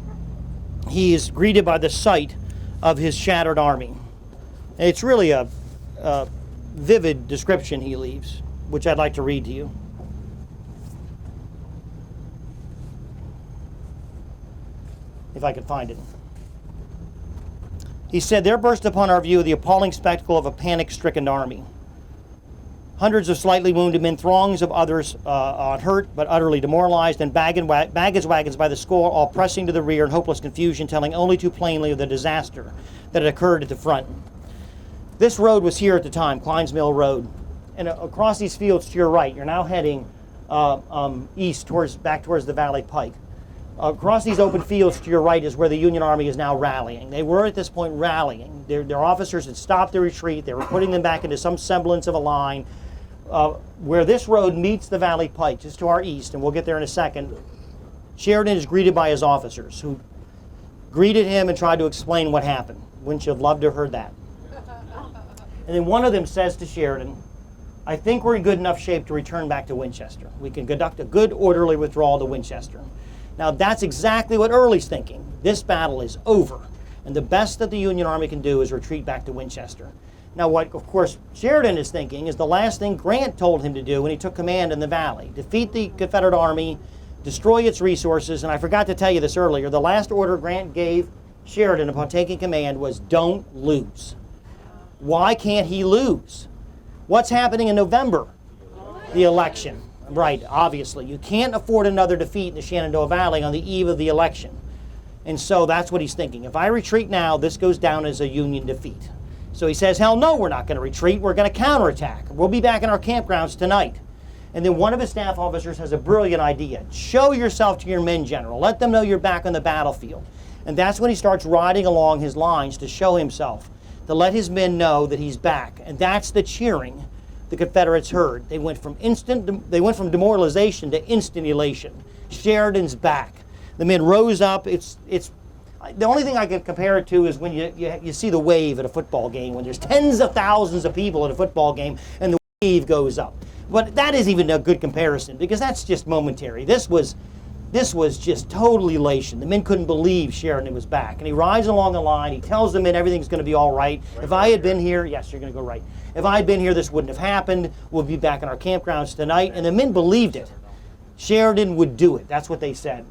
[SPEAKER 1] he is greeted by the sight of his shattered army. And it's really a vivid description he leaves, which I'd like to read to you. if I could find it. He said, there burst upon our view the appalling spectacle of a panic-stricken army. Hundreds of slightly wounded men, throngs of others hurt but utterly demoralized, and baggage wagons by the score, all pressing to the rear in hopeless confusion, telling only too plainly of the disaster that had occurred at the front. This road was here at the time, Klein's Mill Road. And across these fields to your right, you're now heading east back towards the Valley Pike. Across these open fields to your right is where the Union Army is now rallying. They were at this point rallying. Their officers had stopped their retreat. They were putting them back into some semblance of a line. Where this road meets the Valley Pike, just to our east, and we'll get there in a second, Sheridan is greeted by his officers, who greeted him and tried to explain what happened. Wouldn't you have loved to have heard that? And then one of them says to Sheridan, I think we're in good enough shape to return back to Winchester. We can conduct a good, orderly withdrawal to Winchester. Now, that's exactly what Early's thinking. This battle is over, and the best that the Union Army can do is retreat back to Winchester. Now, what, of course, Sheridan is thinking is the last thing Grant told him to do when he took command in the Valley. Defeat the Confederate Army, destroy its resources, and I forgot to tell you this earlier, the last order Grant gave Sheridan upon taking command was don't lose. Why can't he lose? What's happening in November? The election. Right, obviously. You can't afford another defeat in the Shenandoah Valley on the eve of the election. And so that's what he's thinking. If I retreat now, this goes down as a Union defeat. So he says, hell no, we're not going to retreat. We're going to counterattack. We'll be back in our campgrounds tonight. And then one of his staff officers has a brilliant idea. Show yourself to your men, General. Let them know you're back on the battlefield. And that's when he starts riding along his lines to show himself, to let his men know that he's back. And that's the cheering the Confederates heard. They went from demoralization to instant elation. Sheridan's back. The men rose up. It's the only thing I can compare it to is when you see the wave at a football game, when there's tens of thousands of people at a football game and the wave goes up. But that isn't even a good comparison because that's just momentary. This was just total elation. The men couldn't believe Sheridan was back. And he rides along the line. He tells the men everything's going to be all right. If I had been here, yes, you're going to go right. If I had been here, this wouldn't have happened. We'll be back in our campgrounds tonight. And the men believed it. Sheridan would do it. That's what they said.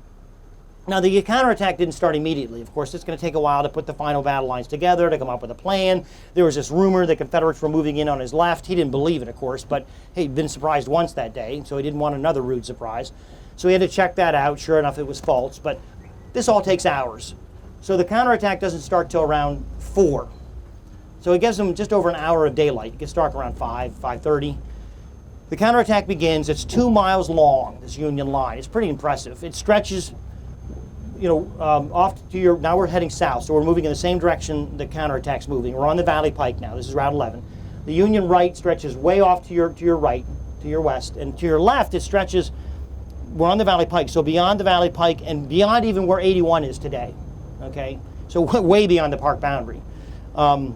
[SPEAKER 1] Now, the counterattack didn't start immediately. Of course, it's going to take a while to put the final battle lines together, to come up with a plan. There was this rumor the Confederates were moving in on his left. He didn't believe it, of course, but he'd been surprised once that day, so he didn't want another rude surprise. So he had to check that out. Sure enough, it was false, but this all takes hours. So the counterattack doesn't start till around 4. So it gives them just over an hour of daylight. It gets dark around 5:30. The counterattack begins. It's 2 miles long, this Union line. It's pretty impressive. It stretches off to your, now we're heading south, so we're moving in the same direction the counterattack's moving. We're on the Valley Pike now. This is Route 11. The Union right stretches way off to your right, to your west, and to your left it stretches, we're on the Valley Pike, so beyond the Valley Pike and beyond even where 81 is today, okay? So way beyond the park boundary, and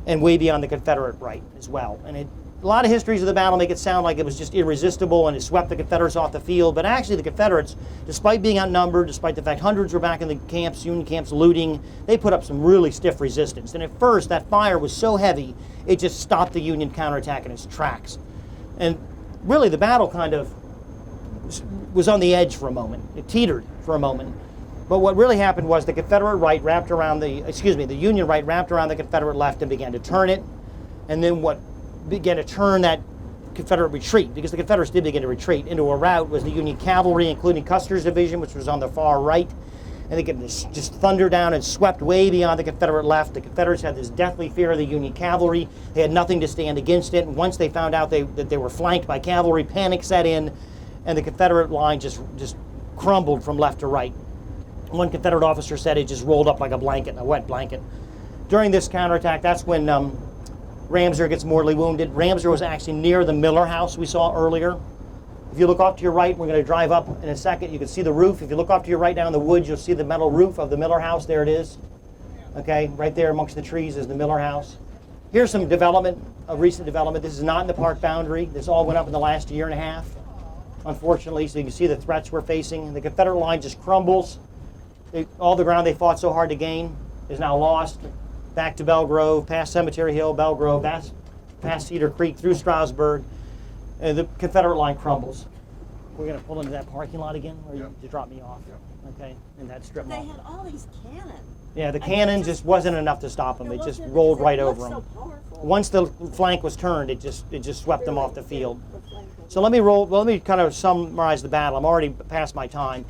[SPEAKER 1] way beyond the Confederate right as well. And a lot of histories of the battle make it sound like it was just irresistible and it swept the Confederates off the field, but actually the Confederates, despite being outnumbered, despite the fact hundreds were back in the camps, Union camps looting, they put up some really stiff resistance. And at first, that fire was so heavy, it just stopped the Union counterattack in its tracks. And really, the battle kind of was on the edge for a moment. It teetered for a moment. But what really happened was the Confederate right wrapped around the Union right wrapped around the Confederate left and began to turn it. And then what began to turn that Confederate retreat, because the Confederates did begin to retreat, into a rout was the Union cavalry, including Custer's division, which was on the far right. And they just thundered down and swept way beyond the Confederate left. The Confederates had this deathly fear of the Union cavalry. They had nothing to stand against it. And once they found out that they were flanked by cavalry, panic set in, and the Confederate line just crumbled from left to right. One Confederate officer said it just rolled up like a blanket, a wet blanket. During this counterattack, that's when Ramseur gets mortally wounded. Ramseur was actually near the Miller house we saw earlier. If you look off to your right, we're going to drive up in a second. You can see the roof. If you look off to your right down in the woods, you'll see the metal roof of the Miller house. There it is. Okay, right there amongst the trees is the Miller house. Here's some development, a recent development. This is not in the park boundary. This all went up in the last year and a half, unfortunately. So you can see the threats we're facing. The Confederate line just crumbles. All the ground they fought so hard to gain is now lost. Back to Belgrove, past Cemetery Hill, Belgrove, past Cedar Creek, through Strasburg, and the Confederate line crumbles. We're going to pull into that parking lot again, or
[SPEAKER 2] Yep.
[SPEAKER 1] you drop me off?
[SPEAKER 2] Yep.
[SPEAKER 1] Okay, in that strip
[SPEAKER 3] They
[SPEAKER 1] mall.
[SPEAKER 3] had all these cannons.
[SPEAKER 1] Yeah, the
[SPEAKER 3] I
[SPEAKER 1] cannon
[SPEAKER 3] mean,
[SPEAKER 1] just wasn't enough to stop them. It just
[SPEAKER 3] wasn't-
[SPEAKER 1] rolled
[SPEAKER 3] it
[SPEAKER 1] right
[SPEAKER 3] looked
[SPEAKER 1] over
[SPEAKER 3] so
[SPEAKER 1] them.
[SPEAKER 3] powerful.
[SPEAKER 1] Once the flank was turned, it just swept them off the field.
[SPEAKER 3] The flank was-
[SPEAKER 1] So let me kind of summarize the battle. I'm already past my time.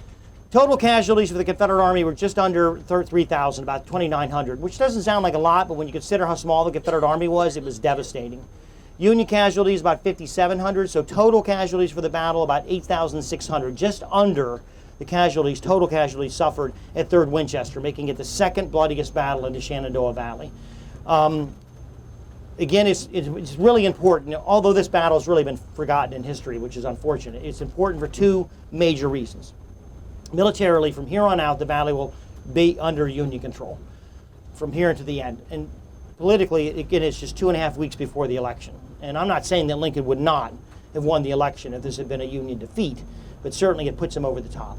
[SPEAKER 1] Total casualties for the Confederate Army were just under 3,000, about 2,900, which doesn't sound like a lot, but when you consider how small the Confederate Army was, it was devastating. Union casualties about 5,700, so total casualties for the battle about 8,600, just under the casualties, total casualties suffered at 3rd Winchester, making it the second bloodiest battle in the Shenandoah Valley. Again, it's really important, although this battle has really been forgotten in history, which is unfortunate. It's important for two major reasons. Militarily, from here on out, the valley will be under Union control from here to the end. And politically, again, it's just 2.5 weeks before the election. And I'm not saying that Lincoln would not have won the election if this had been a Union defeat, but certainly it puts him over the top.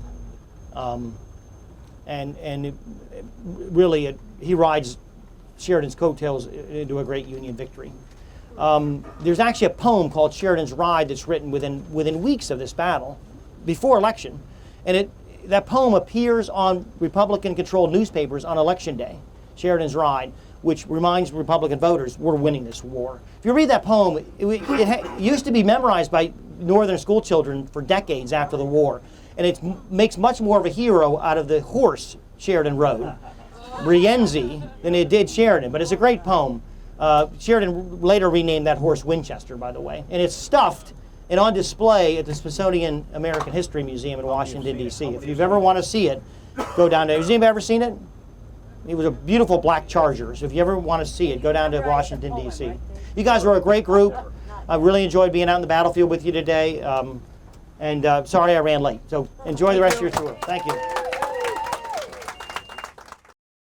[SPEAKER 1] He rides Sheridan's coattails into a great Union victory. There's actually a poem called Sheridan's Ride that's written within weeks of this battle, before election, and that poem appears on Republican-controlled newspapers on Election Day, Sheridan's Ride, which reminds Republican voters we're winning this war. If you read that poem, it used to be memorized by Northern school children for decades after the war, and it makes much more of a hero out of the horse Sheridan rode, Rienzi, than it did Sheridan, but it's a great poem. Sheridan later renamed that horse Winchester, by the way, and it's stuffed and on display at the Smithsonian American History Museum in Washington, D.C. If you've ever want to see it, go down there. Has anybody ever seen it? It was a beautiful black Charger, so if you ever want to see it, go down to Washington, D.C. You guys were a great group. I really enjoyed being out in the battlefield with you today, and sorry I ran late. So enjoy the rest of your tour. Thank you.